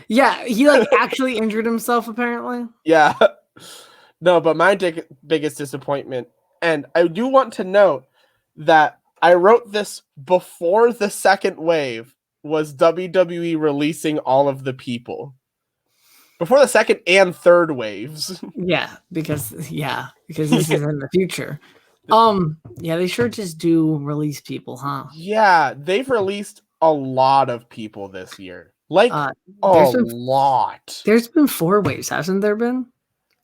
Yeah, he like actually injured himself apparently. Yeah. No, but my biggest disappointment, and I do want to note that I wrote this before the second wave, was WWE releasing all of the people. Before the second and third waves. Yeah, because this is in the future. Yeah, they sure just do release people, huh? Yeah, they've released a lot of people this year. Like a lot. There's been 4 waves, hasn't there been?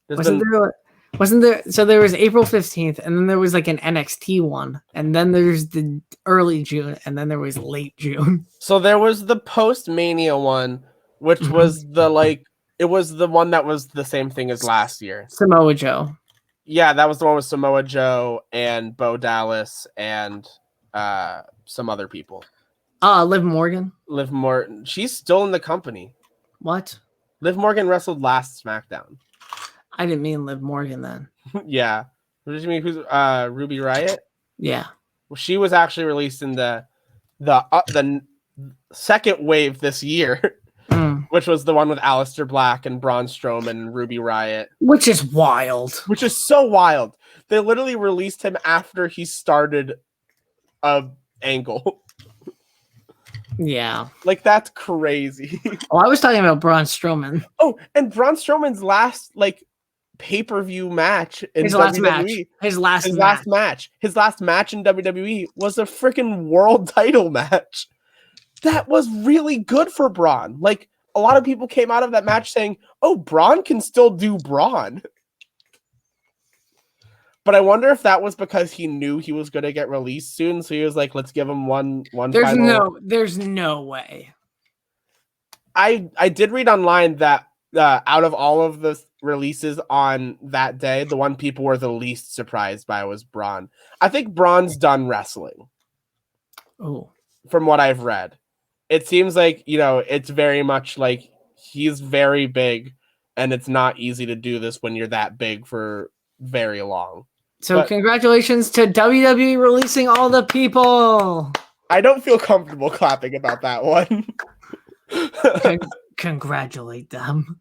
Wasn't there? So there was April 15th, and then there was like an NXT one, and then there's the early June, and then there was late June. So there was the post-Mania one, which was it was the one that was the same thing as last year. Samoa Joe. Yeah, that was the one with Samoa Joe and Bo Dallas and some other people. Liv Morgan. Liv Morgan. She's still in the company. What? Liv Morgan wrestled last SmackDown. I didn't mean Liv Morgan then. Yeah. What did you mean? Who's Ruby Riott? Yeah. Well, she was actually released in the second wave this year, which was the one with Aleister Black and Braun Strowman and Ruby Riott. Which is wild. Which is so wild. They literally released him after he started a angle. Yeah. Like, that's crazy. Oh, I was talking about Braun Strowman. Oh, and Braun Strowman's last, pay-per-view match in His WWE. His last match. His last match in WWE was a freaking world title match. That was really good for Braun. Like, a lot of people came out of that match saying, oh, Braun can still do Braun. But I wonder if that was because he knew he was going to get released soon, so he was like, let's give him one There's no way. I did read online that out of all of the releases on that day, the one people were the least surprised by was Braun. I think Braun's done wrestling. Oh, from what I've read. It seems like, it's very much like he's very big and it's not easy to do this when you're that big for very long. so congratulations to WWE releasing all the people. I don't feel comfortable clapping about that one. Congratulate them.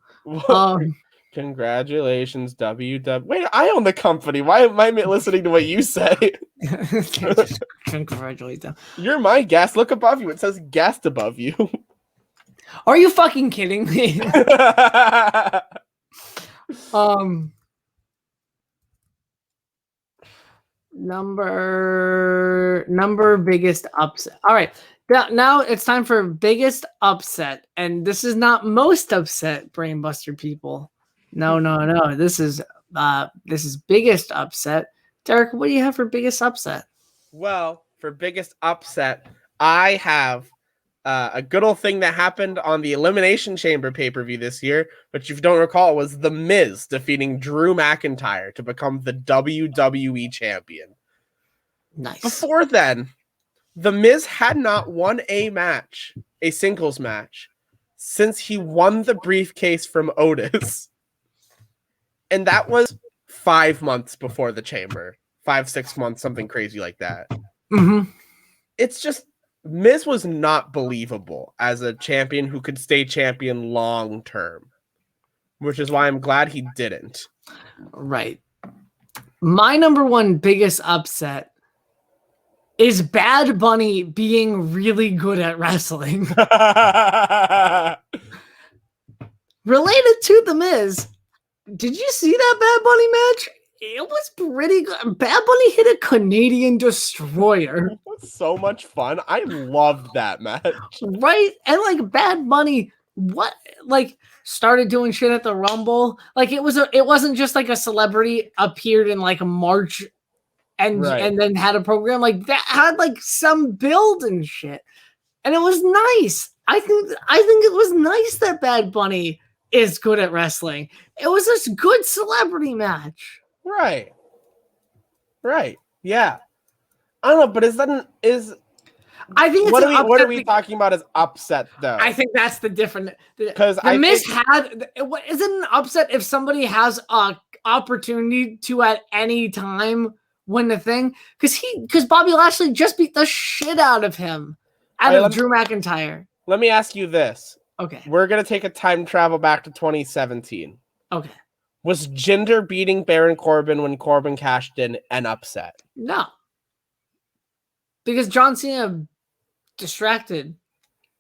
Congratulations, WW. Wait, I own the company. Why am I listening to what you say? Congratulate them. You're my guest. Look above you. It says guest above you. Are you fucking kidding me? Number biggest upset. All right. Now it's time for biggest upset. And this is not most upset, Brainbuster people. No. This is biggest upset. Derek, what do you have for biggest upset? Well, for biggest upset, I have a good old thing that happened on the Elimination Chamber pay-per-view this year, which if you don't recall was The Miz defeating Drew McIntyre to become the WWE champion. Nice. Before then, The Miz had not won a singles match, since he won the briefcase from Otis. And that was 5 months before the Chamber. 5-6 months, something crazy like that. Mm-hmm. It's just, Miz was not believable as a champion who could stay champion long term, which is why I'm glad he didn't. Right. My number one biggest upset is Bad Bunny being really good at wrestling. Related to The Miz, did you see that Bad Bunny match? It was pretty good. Bad Bunny hit a Canadian destroyer. It was so much fun. I loved that match. Right? And like Bad Bunny, started doing shit at the Rumble. Like it wasn't just like a celebrity appeared in like March and then had a program. Like that had like some build and shit. And it was nice. I think it was nice that Bad Bunny is good at wrestling. It was this good celebrity match. Right. Yeah. I don't know, but I think it's what are we talking about as upset though? I think that's the different, because The Miz isn't an upset if somebody has a opportunity to at any time win the thing, because Bobby Lashley just beat the shit out of him Drew McIntyre. Let me ask you this. Okay. We're gonna take a time travel back to 2017. Okay. Was Jinder beating Baron Corbin when Corbin cashed in an upset? No. Because John Cena distracted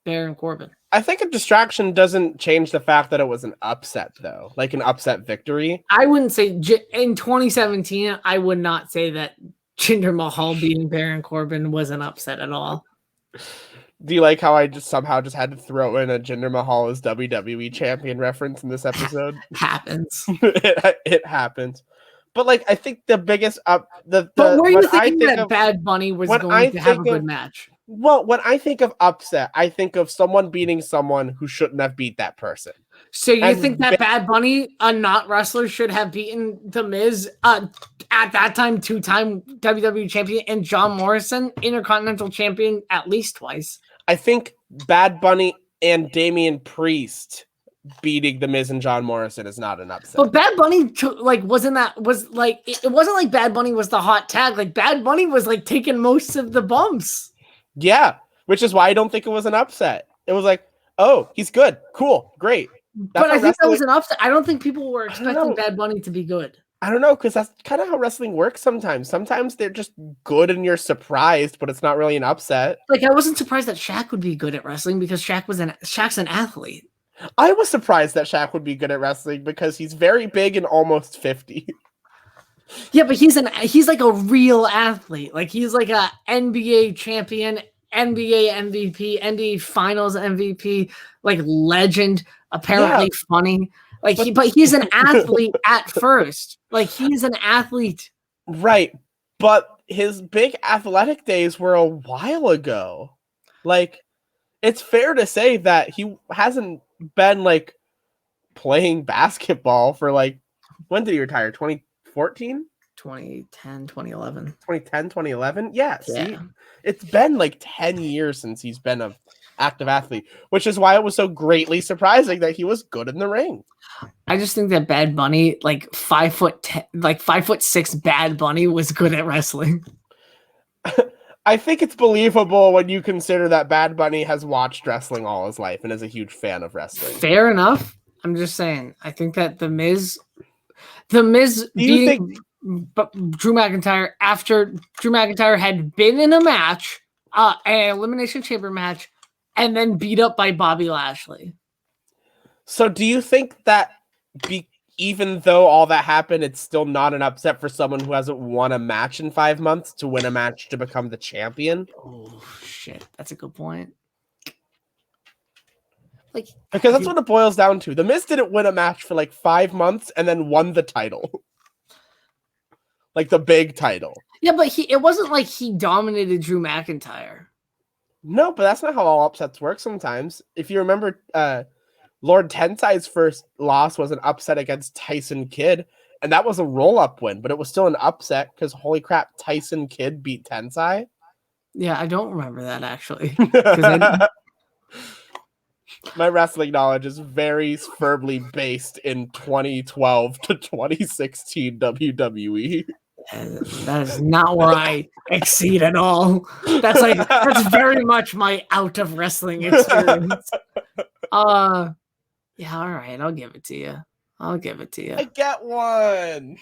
Baron Corbin. I think a distraction doesn't change the fact that it was an upset, though. Like an upset victory. I wouldn't say, in 2017, I would not say that Jinder Mahal beating Baron Corbin was an upset at all. Do you like how I just somehow had to throw in a Jinder Mahal as WWE champion reference in this episode? Happens. It happens. But like, I think the biggest but were you thinking that Bad Bunny was going to have a good match? Well, when I think of upset, I think of someone beating someone who shouldn't have beat that person. So you think that Bad Bunny, a not wrestler, should have beaten The Miz, at that time, 2-time WWE champion, and John Morrison, Intercontinental champion, at least twice? I think Bad Bunny and Damian Priest beating The Miz and John Morrison is not an upset. But Bad Bunny, it wasn't like Bad Bunny was the hot tag. Like Bad Bunny was like taking most of the bumps. Yeah, which is why I don't think it was an upset. It was like, oh, he's good, cool, great. But I think that was an upset. I don't think people were expecting Bad Bunny to be good. I don't know, because that's kind of how wrestling works sometimes. Sometimes they're just good and you're surprised, but it's not really an upset. Like, I wasn't surprised that Shaq would be good at wrestling because Shaq's an athlete. I was surprised that Shaq would be good at wrestling because he's very big and almost 50. Yeah, but he's like a real athlete. Like, he's like a NBA champion, NBA MVP, NBA Finals MVP, like legend, apparently funny. Like, but he's an athlete at first. Like, he's an athlete. Right. But his big athletic days were a while ago. Like, it's fair to say that he hasn't been, like, playing basketball for like, when did he retire? 2014? 2010, 2011. 2010, 2011? Yeah, see? Yeah. It's been like 10 years since he's been an active athlete, which is why it was so greatly surprising that he was good in the ring. I just think that Bad Bunny, like 5'10", like 5'6" Bad Bunny was good at wrestling. I think it's believable when you consider that Bad Bunny has watched wrestling all his life and is a huge fan of wrestling. Fair enough. I'm just saying. I think that the Miz beating Drew McIntyre after Drew McIntyre had been in a match, an Elimination Chamber match, and then beat up by Bobby Lashley. So do you think that even though all that happened, it's still not an upset for someone who hasn't won a match in 5 months to win a match to become the champion? Oh, shit. That's a good point. Like, because that's what it boils down to. The Miz didn't win a match for like 5 months and then won the title. Like the big title. Yeah, but it wasn't like he dominated Drew McIntyre. No, but that's not how all upsets work sometimes. If you remember, Lord Tensai's first loss was an upset against Tyson Kidd, and that was a roll-up win, but it was still an upset because holy crap, Tyson Kidd beat Tensai. Yeah, I don't remember that actually. My wrestling knowledge is very firmly based in 2012 to 2016 WWE. That is not where I exceed at all. That's very much my out of wrestling experience. Yeah, all right, I'll give it to you. I get one.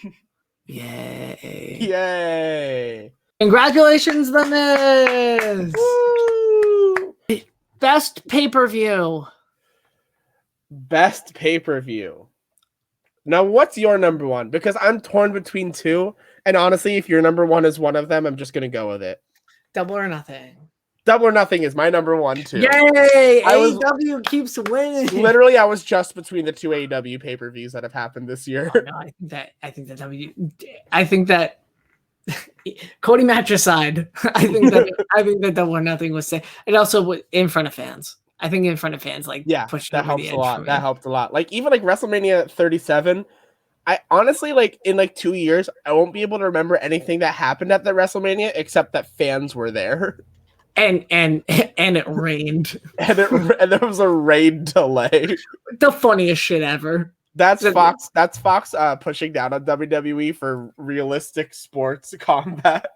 Yay. Yay. Congratulations, The Miz. Woo! Best pay-per-view. Best pay-per-view. Now, what's your number one? Because I'm torn between two. And honestly, if your number one is one of them, I'm just going to go with it. Double or Nothing. Double or Nothing is my number one, too. Yay! AEW keeps winning. Literally, I was just between the two AEW pay-per-views that have happened this year. Oh, no, I think that Cody match aside, I think that Double or Nothing was safe. And also in front of fans. I think in front of fans, like, pushed that helps a lot. That helped a lot. Like, even like WrestleMania 37, I honestly, like, in like 2 years, I won't be able to remember anything that happened at the WrestleMania except that fans were there. And it rained. and there was a rain delay. The funniest shit ever. That's Fox. That's Fox pushing down on WWE for realistic sports combat.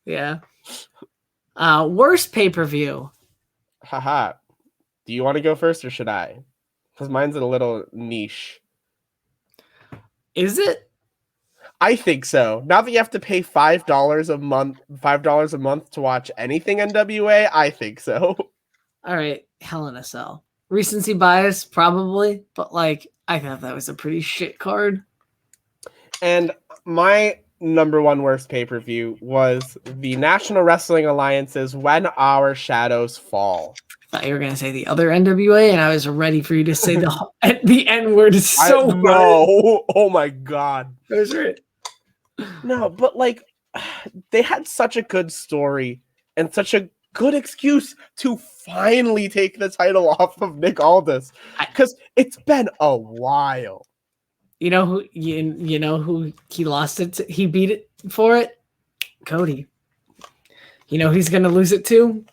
Yeah. Worst pay-per-view. Haha. Do you want to go first or should I? Because mine's a little niche. Is it? I think so. Now that you have to pay $5 a month to watch anything NWA, I think so. All right, Hell in a Cell. Recency bias, probably, but like I thought that was a pretty shit card. And my number one worst pay-per-view was the National Wrestling Alliance's When Our Shadows Fall. I thought you were gonna say the other NWA, and I was ready for you to say the N word. No, oh my god, that was right. No, but like they had such a good story and such a good excuse to finally take the title off of Nick Aldis because it's been a while. You know who he lost it to? He beat it for it. Cody. You know he's gonna lose it to?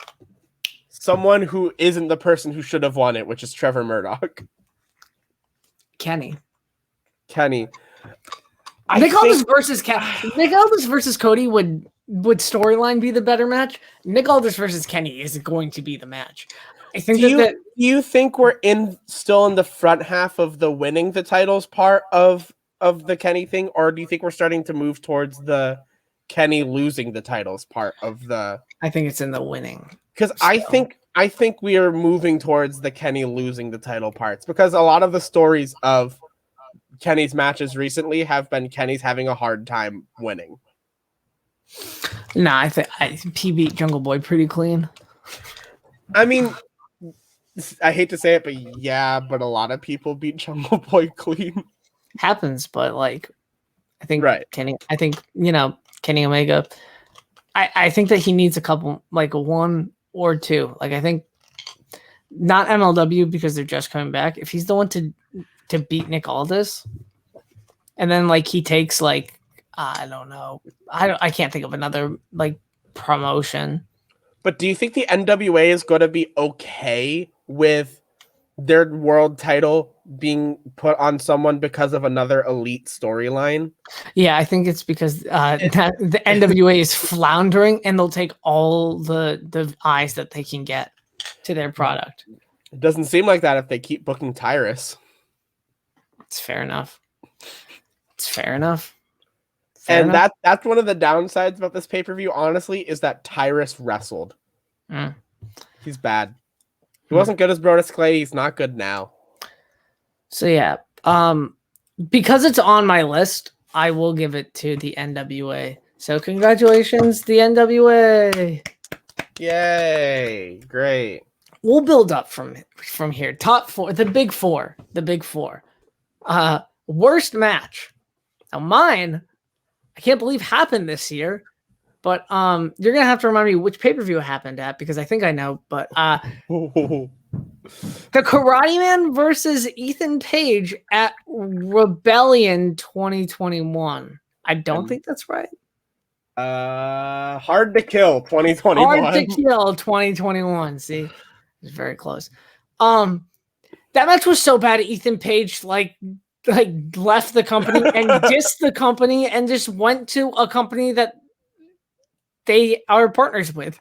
Someone who isn't the person who should have won it, which is Trevor Murdoch. Kenny. Nick Aldis versus Cody would storyline be the better match. Nick Aldis versus Kenny is going to be the match. I think do you think we're still in the front half of the winning the titles part of the Kenny thing, or do you think we're starting to move towards the Kenny losing the titles part of the? I think it's in the winning. Because I think we are moving towards the Kenny losing the title parts, because a lot of the stories of Kenny's matches recently have been Kenny's having a hard time winning. Nah, I think he beat Jungle Boy pretty clean. I mean, I hate to say it, but a lot of people beat Jungle Boy clean. Happens, but like, I think Kenny. I think Kenny Omega. I think that he needs a couple, like a 1 or 2. Like I think not MLW because they're just coming back. If he's the one to to beat Nick Aldis, and then like he takes like I don't know, I can't think of another like promotion. But do you think the NWA is going to be okay with their world title being put on someone because of another elite storyline? Yeah, I think it's because that the NWA is floundering, and they'll take all the eyes that they can get to their product. It doesn't seem like that if they keep booking Tyrus. It's fair enough. It's fair enough. And that's one of the downsides about this pay-per-view, honestly, is that Tyrus wrestled. He's bad. He wasn't good as Brodus Clay. He's not good now. So yeah, because it's on my list, I will give it to the NWA. So congratulations, the NWA. Yay. Great. We'll build up from here. Top four, the big four. Worst match. Now mine, I can't believe happened this year, but you're gonna have to remind me which pay-per-view it happened at, because I think I know, but the Karate Man versus Ethan Page at Rebellion 2021. I don't think that's right. Hard to Kill 2021. Hard to Kill 2021. See, it's very close. That match was so bad. Ethan Page like left the company and dissed the company and just went to a company that they are partners with.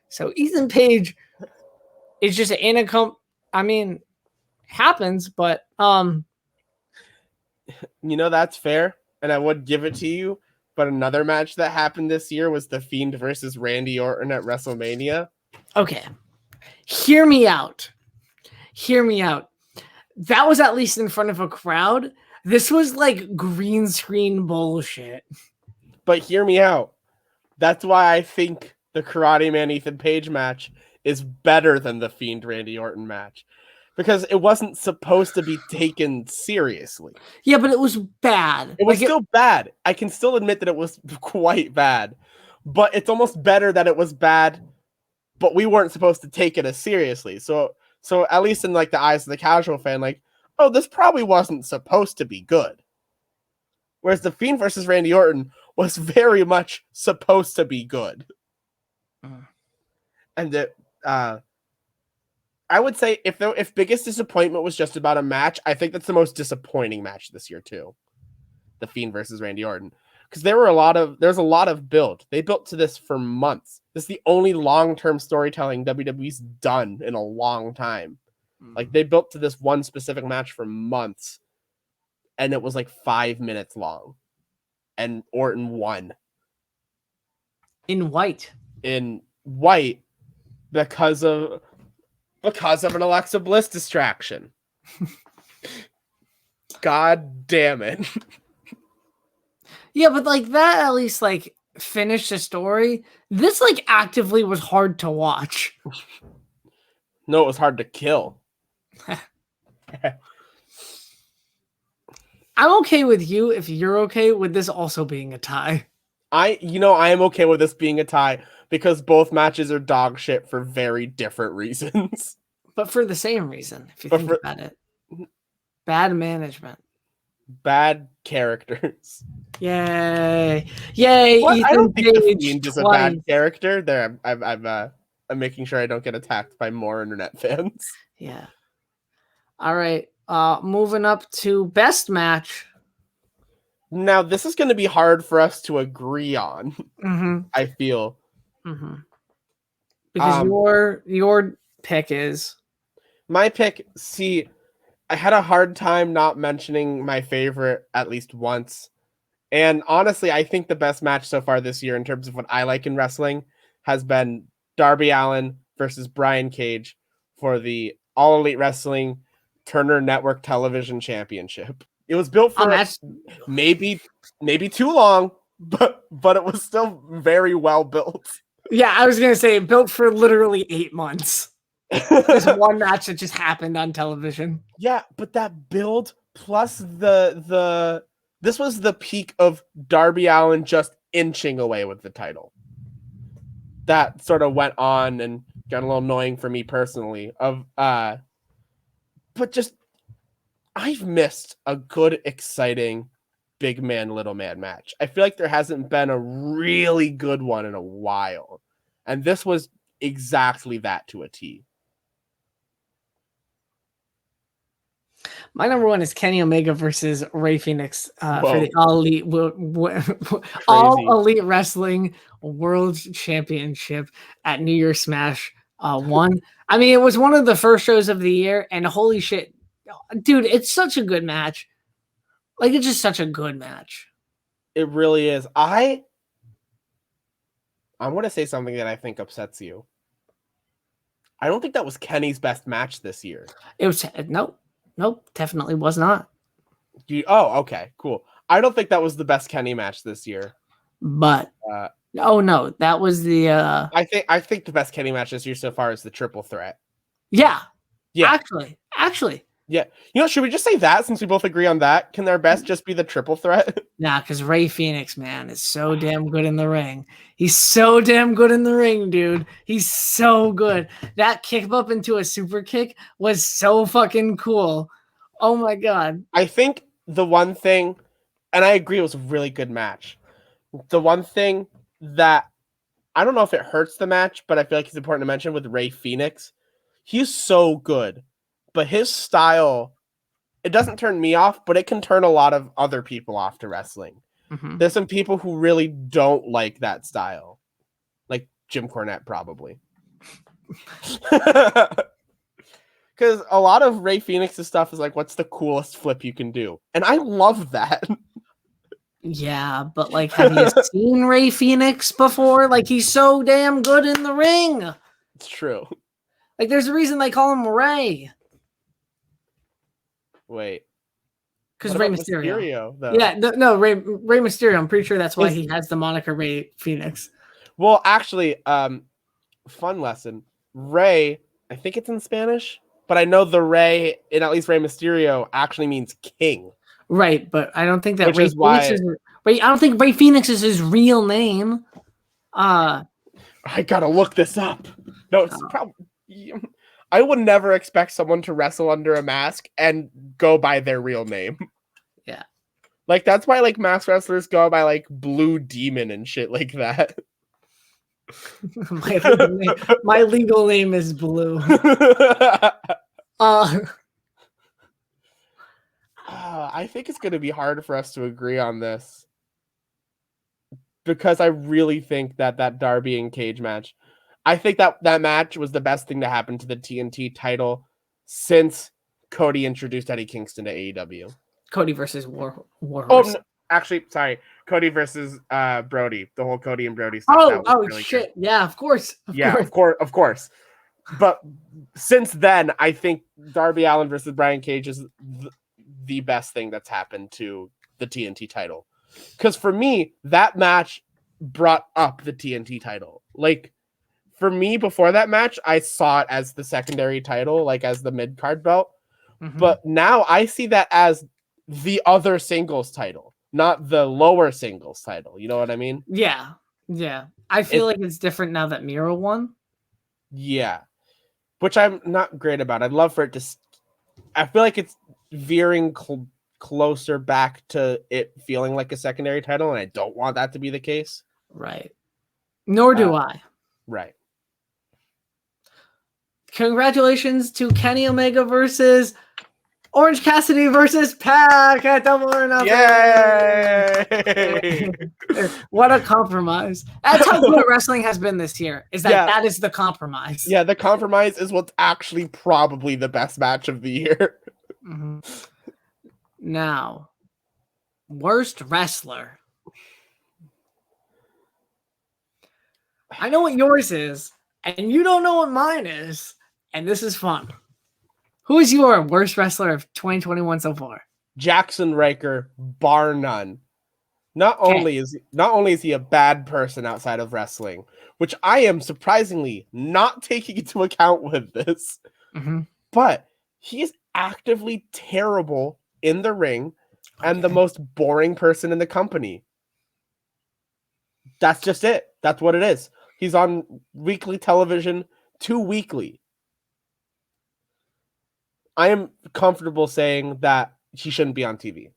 So Ethan Page is just in a I mean, happens, but that's fair, and I would give it to you. But another match that happened this year was The Fiend versus Randy Orton at WrestleMania. Okay, hear me out. That was at least in front of a crowd. This was like green screen bullshit. But hear me out. That's why I think the Karate Man Ethan Page match is better than the Fiend Randy Orton match. Because it wasn't supposed to be taken seriously. Yeah, but it was bad. It was still bad. I can still admit that it was quite bad. But it's almost better that it was bad, but we weren't supposed to take it as seriously. So at least in like the eyes of the casual fan, like, oh, this probably wasn't supposed to be good. Whereas the Fiend versus Randy Orton was very much supposed to be good. And that I would say if biggest disappointment was just about a match, I think that's the most disappointing match this year too. The Fiend versus Randy Orton. Because there's a lot of build. They built to this for months. This is the only long-term storytelling WWE's done in a long time. Like they built to this one specific match for months, and it was like 5 minutes long. And Orton won. In white. Because of an Alexa Bliss distraction. God damn it. Yeah, but like that at least like finished the story. This like actively was hard to watch. No, it was hard to kill. I'm okay with you if you're okay with this also being a tie. I am okay with this being a tie because both matches are dog shit for very different reasons. But for the same reason, if you think about it. Bad management. Bad characters. Yay. Yay, What? Ethan I don't think Page the Fiend is a bad character. There, I'm making sure I don't get attacked by more internet fans. Yeah. All right. Moving up to best match. Now, this is going to be hard for us to agree on. I feel. Because your pick is my pick. See, I had a hard time not mentioning my favorite at least once. And honestly, I think the best match so far this year in terms of what I like in wrestling has been Darby Allin versus Brian Cage for the All Elite Wrestling Turner Network Television Championship. It was built for maybe too long, but it was still very well built. Yeah, I was going to say built for literally 8 months. There's one match that just happened on television. Yeah, but that build plus this was the peak of Darby Allin just inching away with the title. That sort of went on and got a little annoying for me personally. But just I've missed a good, exciting big man, little man match. I feel like there hasn't been a really good one in a while. And this was exactly that to a T. My number one is Kenny Omega versus Ray Phoenix for the Crazy. All Elite Wrestling World Championship at New Year's Smash 1. I mean, it was one of the first shows of the year, and holy shit, dude, it's such a good match. Like, it's just such a good match. It really is. I want to say something that I think upsets you. I don't think that was Kenny's best match this year. It was nope, definitely was not. Okay, cool. I don't think that was the best Kenny match this year. But no, that was the I think the best Kenny match this year so far is the triple threat. Yeah. Actually. Yeah. Should we just say that since we both agree on that? Can their best just be the triple threat? Nah, because Ray Phoenix, man, is so damn good in the ring. He's so damn good in the ring, dude. He's so good. That kick up into a super kick was so fucking cool. Oh my god. I think the one thing, and I agree, it was a really good match. The one thing that I don't know if it hurts the match, but I feel like it's important to mention with Ray Phoenix, he's so good, but his style, it doesn't turn me off, but it can turn a lot of other people off to wrestling. Mm-hmm. There's some people who really don't like that style, like Jim Cornette probably. Because a lot of Ray Phoenix's stuff is like, what's the coolest flip you can do? And I love that. Yeah, but like, have you seen Ray Phoenix before? Like, he's so damn good in the ring. It's true. Like, there's a reason they call him Ray. Wait. Because Ray Mysterio. Though? Yeah, no, Ray Mysterio. I'm pretty sure that's why he has the moniker Ray Phoenix. Well, actually, fun lesson. Ray, I think it's in Spanish, but I know the Ray in at least Ray Mysterio actually means king. Right, but I don't think that Which is why I don't think Ray Phoenix is his real name. I gotta look this up. No, it's probably. I would never expect someone to wrestle under a mask and go by their real name. Yeah. Like, that's why, like, masked wrestlers go by, like, Blue Demon and shit like that. my legal name is Blue. I think it's going to be hard for us to agree on this. Because I really think that Darby and Cage match, I think that match was the best thing to happen to the TNT title since Cody introduced Eddie Kingston to AEW. Cody versus Warhorse. Oh, no, actually, sorry. Cody versus Brody. The whole Cody and Brody stuff. Really shit. Good. Yeah, of course. Of course. But since then, I think Darby Allin versus Brian Cage is the best thing that's happened to the TNT title. Because for me, that match brought up the TNT title. Like, for me, before that match, I saw it as the secondary title, like as the mid-card belt. Mm-hmm. But now I see that as the other singles title, not the lower singles title. You know what I mean? Yeah. I feel like it's different now that Miro won. Yeah. Which I'm not great about. I'd love for it to... I feel like it's veering closer back to it feeling like a secondary title, and I don't want that to be the case. Right. Nor do I. Right. Congratulations to Kenny Omega versus Orange Cassidy versus Pac at Double or Nothing. Yay! What a compromise. That's how good wrestling has been this year, is that is the compromise. Yeah, the compromise is what's actually probably the best match of the year. Mm-hmm. Now, worst wrestler. I know what yours is, and you don't know what mine is, and this is fun. Who is your worst wrestler of 2021 so far? Jackson Riker, bar none. Not only is he a bad person outside of wrestling, which I am surprisingly not taking into account with this, but he is actively terrible in the ring and the most boring person in the company. That's just it. That's what it is. He's on weekly television 2 weekly. I am comfortable saying that he shouldn't be on TV.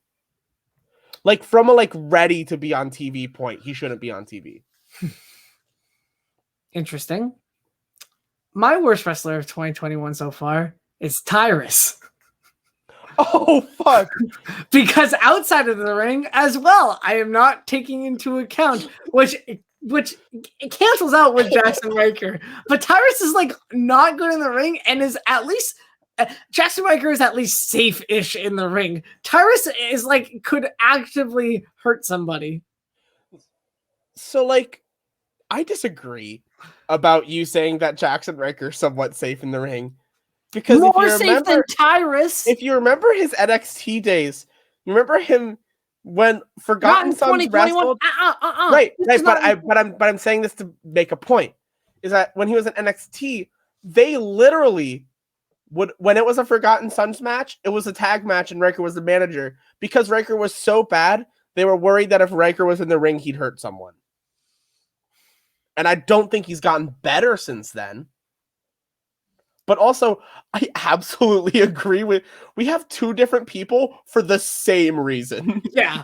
Like from a like ready to be on TV point, he shouldn't be on TV. Interesting. My worst wrestler of 2021 so far is Tyrus. Oh fuck! Because outside of the ring as well, I am not taking into account which it cancels out with Jackson Riker. But Tyrus is like not good in the ring and is at least Jackson Riker is at least safe-ish in the ring. Tyrus is like could actively hurt somebody. So like, I disagree about you saying that Jackson Riker is somewhat safe in the ring. Because more if you safe remember, than Tyrus. If you remember his NXT days, you remember him when Forgotten Sons wrestled. Right. But I'm saying this to make a point. Is that when he was in NXT, they literally would, when it was a Forgotten Sons match, it was a tag match and Riker was the manager. Because Riker was so bad, they were worried that if Riker was in the ring, he'd hurt someone. And I don't think he's gotten better since then. But also, I absolutely agree with, we have two different people for the same reason. Yeah.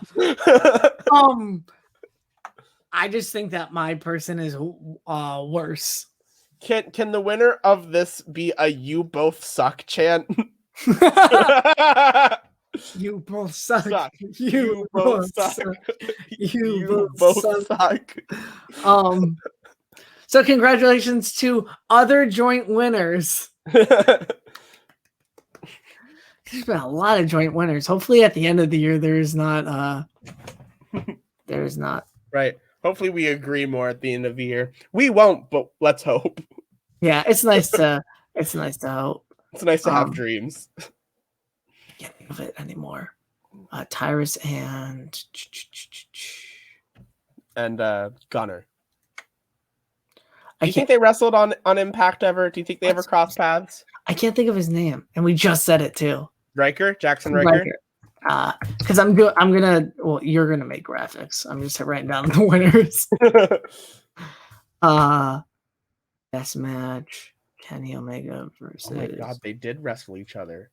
I just think that my person is worse. Can the winner of this be a "you both suck" chant? You both suck. You both suck. You both suck. So congratulations to other joint winners. There's been a lot of joint winners. Hopefully at the end of the year there's not Right. Hopefully we agree more at the end of the year. We won't, but let's hope. Yeah, it's nice to hope. It's nice to have dreams. Can't think of it anymore. Tyrus and Gunner. Do you think they wrestled on Impact ever? Do you think they ever crossed paths? I can't think of his name, and we just said it too. Jackson Riker. Because you're gonna make graphics. I'm just writing down the winners. Best match: Kenny Omega versus. Oh my god, they did wrestle each other.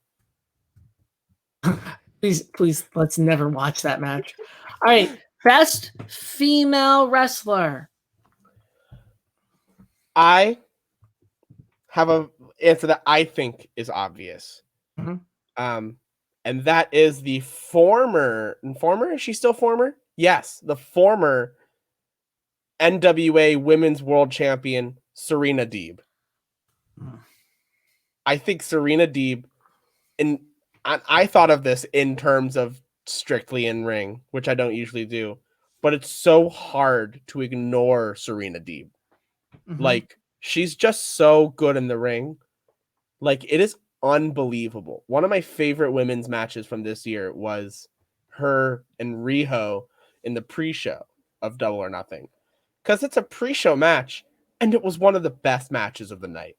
Please, let's never watch that match. All right, best female wrestler. I have a answer that I think is obvious. Mm-hmm. And that is the former, is she still former? Yes, the former NWA Women's World Champion, Serena Deeb. I think Serena Deeb, and I thought of this in terms of strictly in ring, which I don't usually do, but it's so hard to ignore Serena Deeb. Mm-hmm. Like, she's just so good in the ring. Like, it is unbelievable. One of my favorite women's matches from this year was her and Riho in the pre-show of Double or Nothing. Because it's a pre-show match, and it was one of the best matches of the night.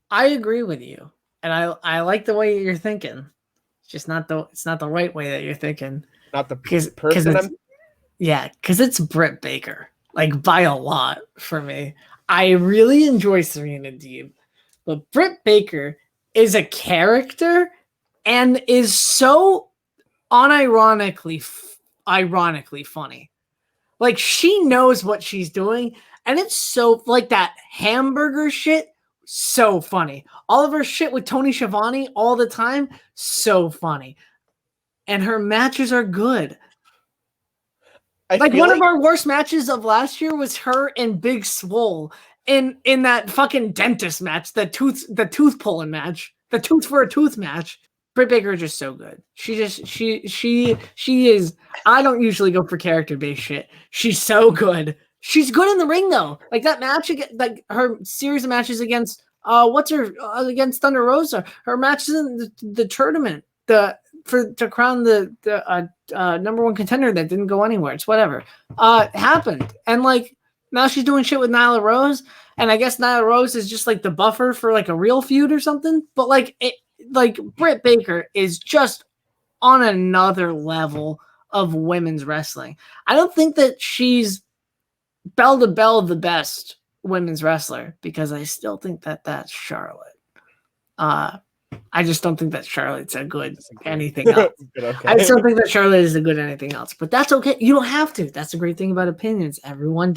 I agree with you. And I like the way you're thinking. It's just not the right way that you're thinking. Not the person because it's Britt Baker. Like, by a lot for me. I really enjoy Serena Deeb, but Britt Baker is a character and is so ironically funny. Like, she knows what she's doing, and it's so, like, that hamburger shit, so funny. All of her shit with Tony Schiavone all the time, so funny. And her matches are good. One of our worst matches of last year was her and Big Swole in that fucking dentist match, the tooth pulling match, the tooth for a tooth match. Britt Baker is just so good. She is. I don't usually go for character based shit. She's so good. She's good in the ring though. Like that match, like her series of matches against against Thunder Rosa. Her matches in the tournament. To crown the number one contender that didn't go anywhere. It's whatever. Happened. And like now she's doing shit with Nyla Rose. And I guess Nyla Rose is just like the buffer for like a real feud or something. But like Britt Baker is just on another level of women's wrestling. I don't think that she's bell to bell the best women's wrestler because I still think that that's Charlotte. I just don't think that Charlotte's a good anything else. Okay. I just don't think that Charlotte is a good anything else. But that's okay. You don't have to. That's the great thing about opinions. Everyone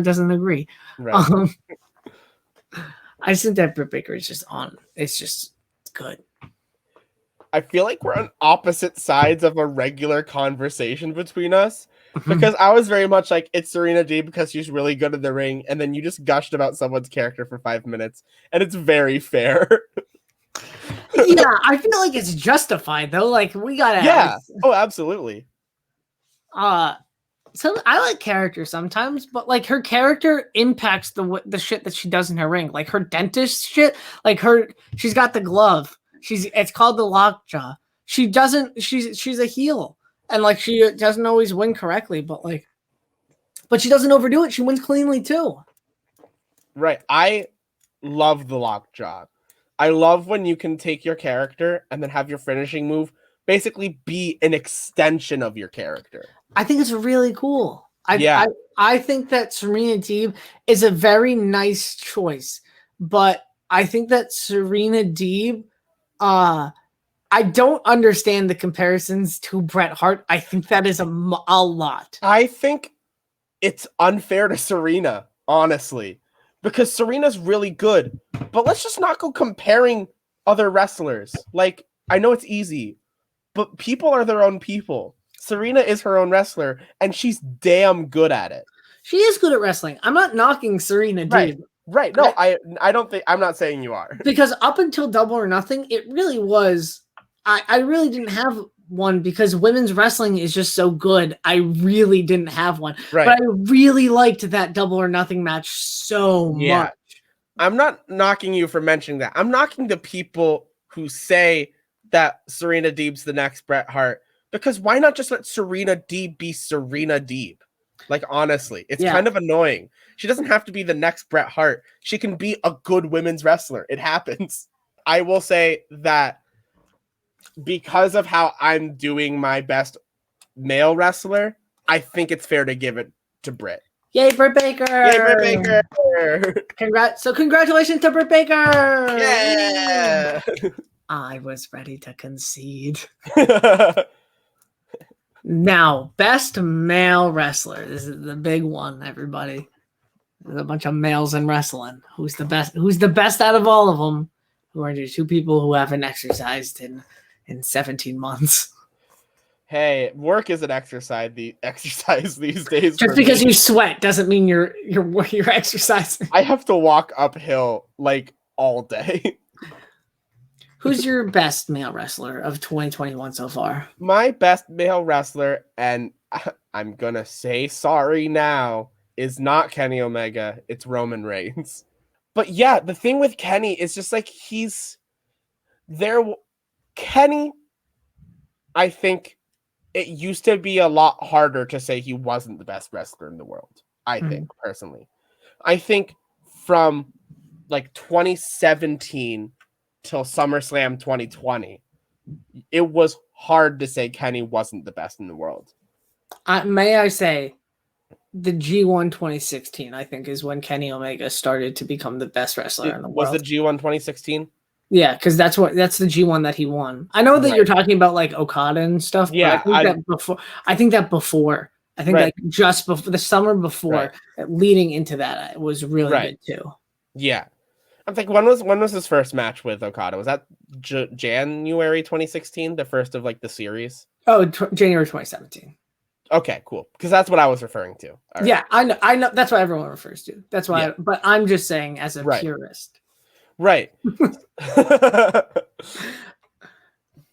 doesn't agree. Right. I just think that Britt Baker is just on. It's just good. I feel like we're on opposite sides of a regular conversation between us. Because I was very much like, it's Serena Deeb because she's really good in the ring, and then you just gushed about someone's character for 5 minutes, and it's very fair. Yeah, I feel like it's justified though. Like we gotta. Yeah. Oh, absolutely. So I like character sometimes, but like her character impacts the shit that she does in her ring. Like her dentist shit. Like she's got the glove. It's called the lockjaw. She doesn't. She's a heel. And like she doesn't always win correctly, but she doesn't overdo it. She wins cleanly too. Right. I love the lockjaw. I love when you can take your character and then have your finishing move basically be an extension of your character. I think it's really cool. I think that Serena Deeb is a very nice choice, but I think that Serena Deeb, I don't understand the comparisons to Bret Hart. I think that is a lot. I think it's unfair to Serena, honestly, because Serena's really good. But let's just not go comparing other wrestlers. Like, I know it's easy, but people are their own people. Serena is her own wrestler, and she's damn good at it. She is good at wrestling. I'm not knocking Serena Deeb. Right. No, I don't think I'm not saying you are. Because up until Double or Nothing, it really was. I really didn't have one because women's wrestling is just so good. I really didn't have one. Right. But I really liked that Double or Nothing match so much. I'm not knocking you for mentioning that. I'm knocking the people who say that Serena Deeb's the next Bret Hart. Because why not just let Serena Deeb be Serena Deeb? Like, honestly, it's kind of annoying. She doesn't have to be the next Bret Hart. She can be a good women's wrestler. It happens. I will say that because of how I'm doing my best male wrestler, I think it's fair to give it to Britt. Yay, Britt Baker! Yay, Britt Baker! Congratulations to Britt Baker! Yeah! I was ready to concede. Now, best male wrestler. This is the big one, everybody. There's a bunch of males in wrestling. Who's the best? Who's the best out of all of them? Who are the two people who haven't exercised in 17 months? Hey, work is an exercise these days. Just because you sweat doesn't mean you're exercising. I have to walk uphill like all day. Who's your best male wrestler of 2021 so far? My best male wrestler, and I'm gonna say sorry now, is not Kenny Omega. It's Roman Reigns. But yeah, the thing with Kenny is just like he's there. Kenny, I think it used to be a lot harder to say he wasn't the best wrestler in the world. I think personally, I think from like 2017 till SummerSlam 2020, it was hard to say Kenny wasn't the best in the world. May I say, the G1 2016, I think, is when Kenny Omega started to become the best wrestler in the world. Was the G1 2016? Yeah, because that's the G1 that he won. I know that you're talking about like Okada and stuff. Yeah, but I think that before, like just before the summer before, leading into that, it was really good too. Yeah, I'm thinking when was his first match with Okada? Was that January 2016, the first of like the series? Oh, January 2017. Okay, cool. Because that's what I was referring to. Right. Yeah, I know. That's what everyone refers to. That's why. But I'm just saying, as a purist. Right.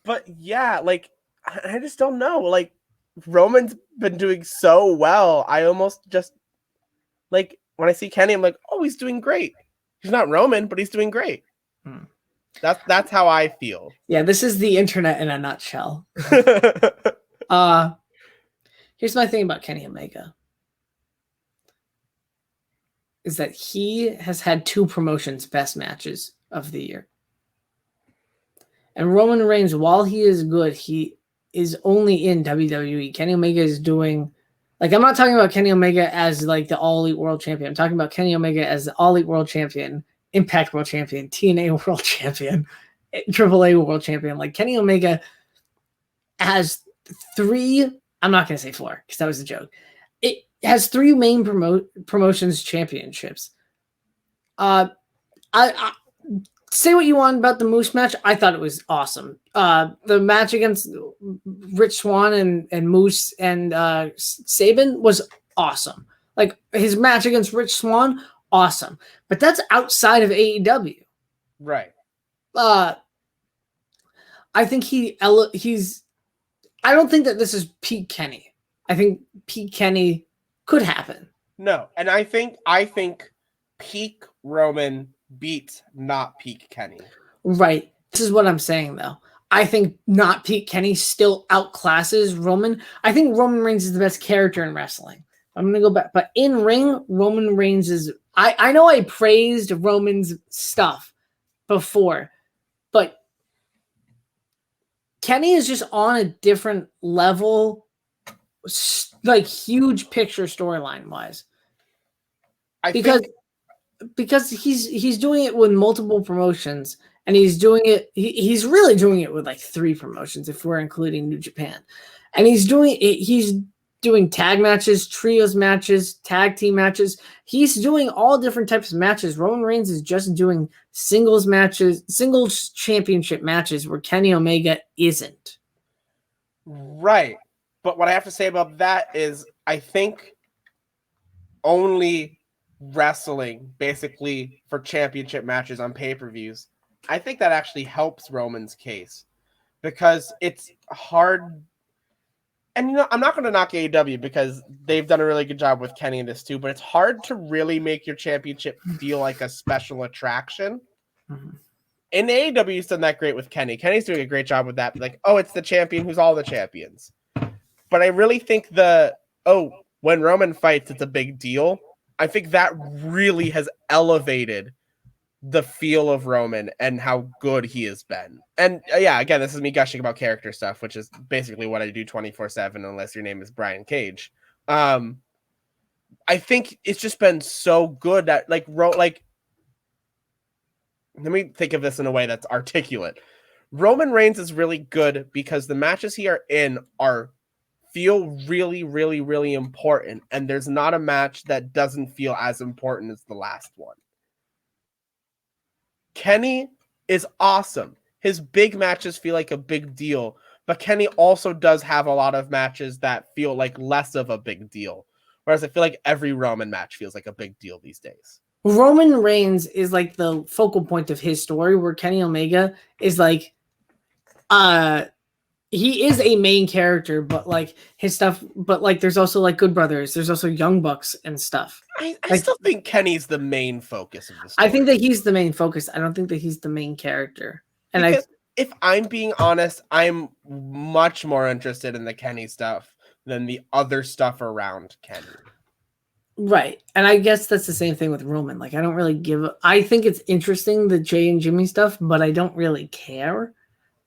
But yeah, like I just don't know. Like Roman's been doing so well. I almost just like when I see Kenny, I'm like, oh, he's doing great. He's not Roman, but he's doing great. That's how I feel. Yeah, this is the internet in a nutshell. Here's my thing about Kenny Omega. Is that he has had 2 promotions best matches of the year. And Roman Reigns, while he is good, he is only in WWE. Kenny Omega is doing, like, I'm not talking about Kenny Omega as like the All Elite World Champion. I'm talking about Kenny Omega as the All Elite World Champion Impact World Champion, TNA World Champion, AAA World Champion. Like Kenny Omega has 3. I'm not gonna say 4 because that was a joke. It has 3 main promotions championships. I say what you want about the Moose match. I thought it was awesome. The match against Rich Swann and Moose and Sabin was awesome. Like his match against Rich Swann, awesome. But that's outside of AEW. Right. I think he's. I don't think that this is peak Kenny. I think peak Kenny could happen. No, and I think peak Roman beats not peak Kenny. Right. This is what I'm saying though. I think not peak Kenny still outclasses Roman. I think Roman Reigns is the best character in wrestling. I'm gonna go back, but in ring, Roman Reigns is. I know I praised Roman's stuff before, but Kenny is just on a different level, like huge picture storyline wise. Because he's doing it with multiple promotions, and he's doing it. He's really doing it with like 3 promotions if we're including New Japan, and he's doing it. He's doing tag matches, trios matches, tag team matches. He's doing all different types of matches. Roman Reigns is just doing singles matches, singles championship matches where Kenny Omega isn't. Right. But what I have to say about that is I think only wrestling basically for championship matches on pay-per-views, I think that actually helps Roman's case because it's hard. And, I'm not going to knock AEW because they've done a really good job with Kenny in this too, but it's hard to really make your championship feel like a special attraction. Mm-hmm. And AEW's done that great with Kenny. Kenny's doing a great job with that. Like, oh, it's the champion who's all the champions. But I really think when Roman fights, it's a big deal. I think that really has elevated the feel of Roman and how good he has been. And yeah, again, this is me gushing about character stuff, which is basically what I do 24/7, unless your name is Brian Cage. I think it's just been so good that let me think of this in a way that's articulate. Roman Reigns is really good because the matches he are in feel really, really, really important. And there's not a match that doesn't feel as important as the last one. Kenny is awesome. His big matches feel like a big deal, but Kenny also does have a lot of matches that feel like less of a big deal. Whereas I feel like every Roman match feels like a big deal these days. Roman Reigns is like the focal point of his story, where Kenny Omega is like, he is a main character, but like his stuff, but like there's also like Good Brothers, there's also Young Bucks and stuff. I still think Kenny's the main focus of the story. I think that he's the main focus. I don't think that he's the main character. And if I'm being honest, I'm much more interested in the Kenny stuff than the other stuff around Kenny. Right. And I guess that's the same thing with Roman. Like, I don't really I think it's interesting, the Jay and Jimmy stuff, but I don't really care.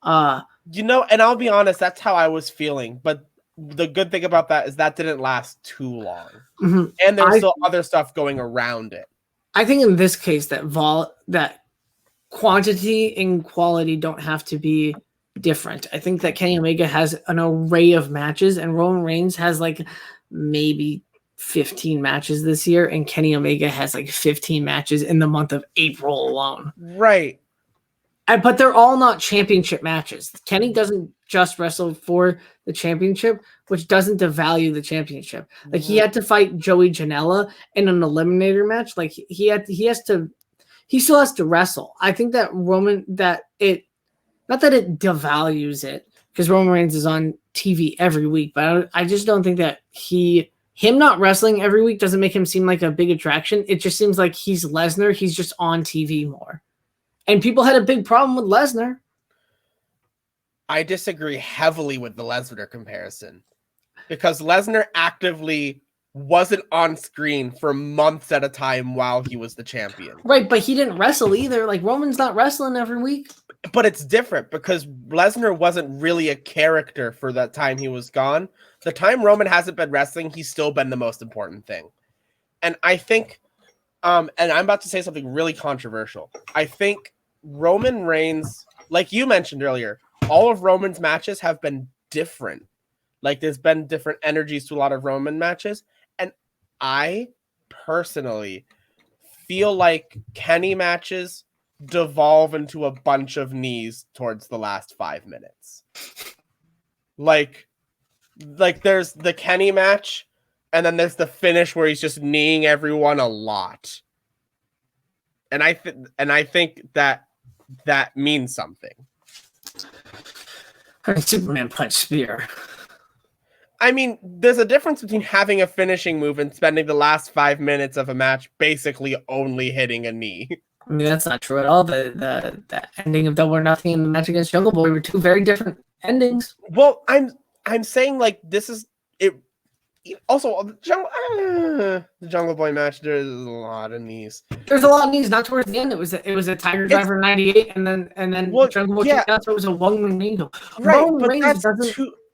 And I'll be honest, that's how I was feeling. But the good thing about that is that didn't last too long. Mm-hmm. And there's still other stuff going around it. I think in this case that quantity and quality don't have to be different. I think that Kenny Omega has an array of matches, and Roman Reigns has like maybe 15 matches this year, and Kenny Omega has like 15 matches in the month of April alone. Right. But they're all not championship matches. Kenny doesn't just wrestle for the championship, which doesn't devalue the championship. Like, he had to fight Joey Janela in an eliminator match. Like, he still has to wrestle. I think that not that it devalues it, because Roman Reigns is on TV every week, but I just don't think that him not wrestling every week doesn't make him seem like a big attraction. It just seems like he's Lesnar. He's just on TV more. And people had a big problem with Lesnar. I disagree heavily with the Lesnar comparison, because Lesnar actively wasn't on screen for months at a time while he was the champion. Right, but he didn't wrestle either. Like, Roman's not wrestling every week. But it's different because Lesnar wasn't really a character for that time he was gone. The time Roman hasn't been wrestling, he's still been the most important thing. And I think And I'm about to say something really controversial. I think Roman Reigns, like you mentioned earlier, all of Roman's matches have been different. Like there's been different energies to a lot of Roman matches. And I personally feel like Kenny matches devolve into a bunch of knees towards the last 5 minutes. Like there's the Kenny match, and then there's the finish where he's just kneeing everyone a lot. And I think that means something. Superman punch spear. I mean, there's a difference between having a finishing move and spending the last 5 minutes of a match basically only hitting a knee. I mean, that's not true at all. The ending of Double or Nothing and the match against Jungle Boy were two very different endings. Well, I'm saying like this is it. Also, the Jungle Boy match, there's a lot of knees. There's a lot of knees, not towards the end. It was a Tiger Driver 98, and then Jungle Boy kicked out, so it was a one knee. Right, but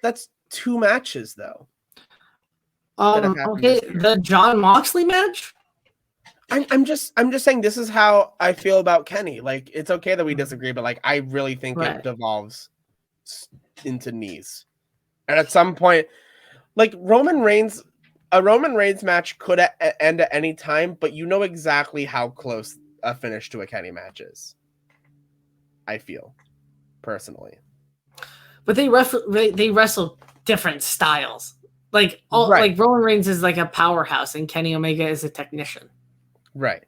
that's two matches though. Okay, the John Moxley match. I'm just saying this is how I feel about Kenny. Like it's okay that we disagree, but like I really think it devolves into knees, and at some point. Like a Roman Reigns match could end at any time, but you know exactly how close a finish to a Kenny match is. I feel, personally. But they wrestle different styles. Like Roman Reigns is like a powerhouse, and Kenny Omega is a technician. Right.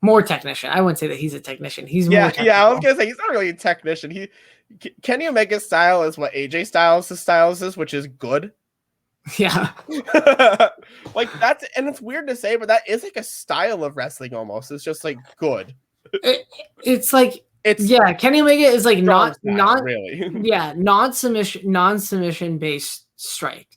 More technician. I wouldn't say that he's a technician. He's more technical. Yeah. I was gonna say he's not really a technician. Kenny Omega's style is what AJ Styles' style is, which is good. Yeah. Like that's, and it's weird to say, but that is like a style of wrestling almost. It's just like good. It's Kenny Omega is like not really. Yeah, non-submission based strike.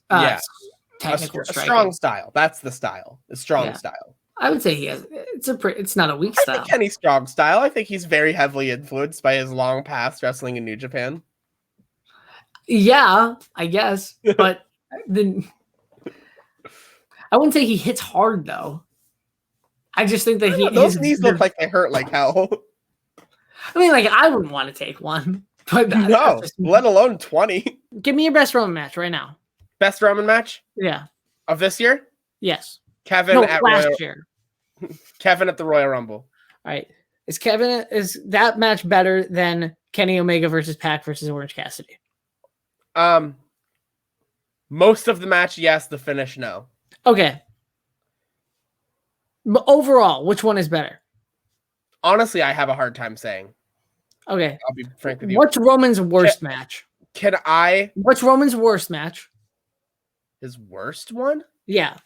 Technical strike. Strong style. That's the style. The strong style. I would say it's not a weak style. I think Kenny's strong style. I think he's very heavily influenced by his long past wrestling in New Japan. Yeah, I guess. But then I wouldn't say he hits hard though. I just think that those knees look like they hurt like hell. I mean, like I wouldn't want to take one, but no, let alone 20. Give me your best Roman match right now. Best Roman match? Yeah. Of this year? Yes. Kevin last year. Kevin at the Royal Rumble. All right. Is that match better than Kenny Omega versus Pac versus Orange Cassidy? Most of the match, yes. The finish, no. Okay. But overall, which one is better? Honestly, I have a hard time saying. Okay. I'll be frank with you. What's Roman's worst match? What's Roman's worst match? His worst one? Yeah.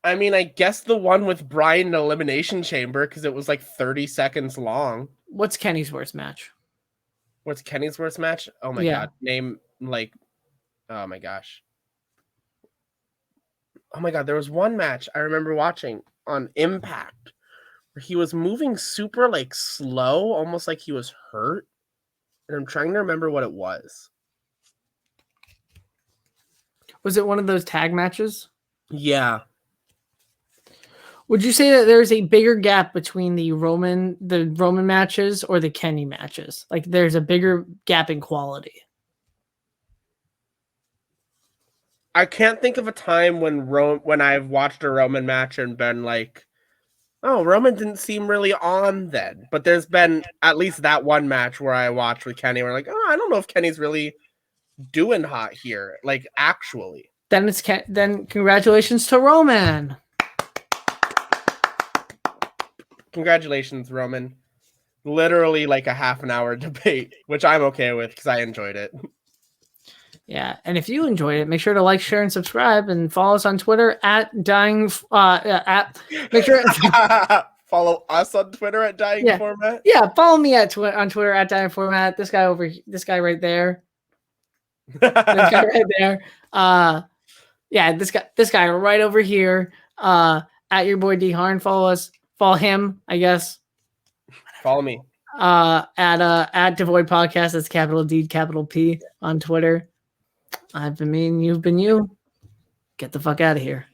I mean, I guess the one with Bryan in Elimination Chamber, because it was like 30 seconds long. What's Kenny's worst match? What's Kenny's worst match? Oh my god. Name oh my gosh. Oh my god, there was one match I remember watching on Impact where he was moving super like slow, almost like he was hurt. And I'm trying to remember what it was. Was it one of those tag matches? Yeah. Would you say that there's a bigger gap between the Roman matches or the Kenny matches? Like there's a bigger gap in quality? I can't think of a time when I've watched a Roman match and been like, oh, Roman didn't seem really on then. But there's been at least that one match where I watched with Kenny where like, oh, I don't know if Kenny's really doing hot here, like actually. Then congratulations to Roman. Congratulations, Roman. Literally like a half an hour debate, which I'm okay with because I enjoyed it. Yeah, and if you enjoyed it, make sure to like, share, and subscribe, and follow us on Twitter at Dying. Make sure follow us on Twitter at Dying Format. Yeah, follow me on Twitter at Dying Format. This guy right there. This guy right there. This guy right over here. At your boy D Harn. Follow us. Follow him, I guess. Follow me. At Devoid Podcast. That's capital D, capital P on Twitter. I've been me and you've been you. Get the fuck out of here.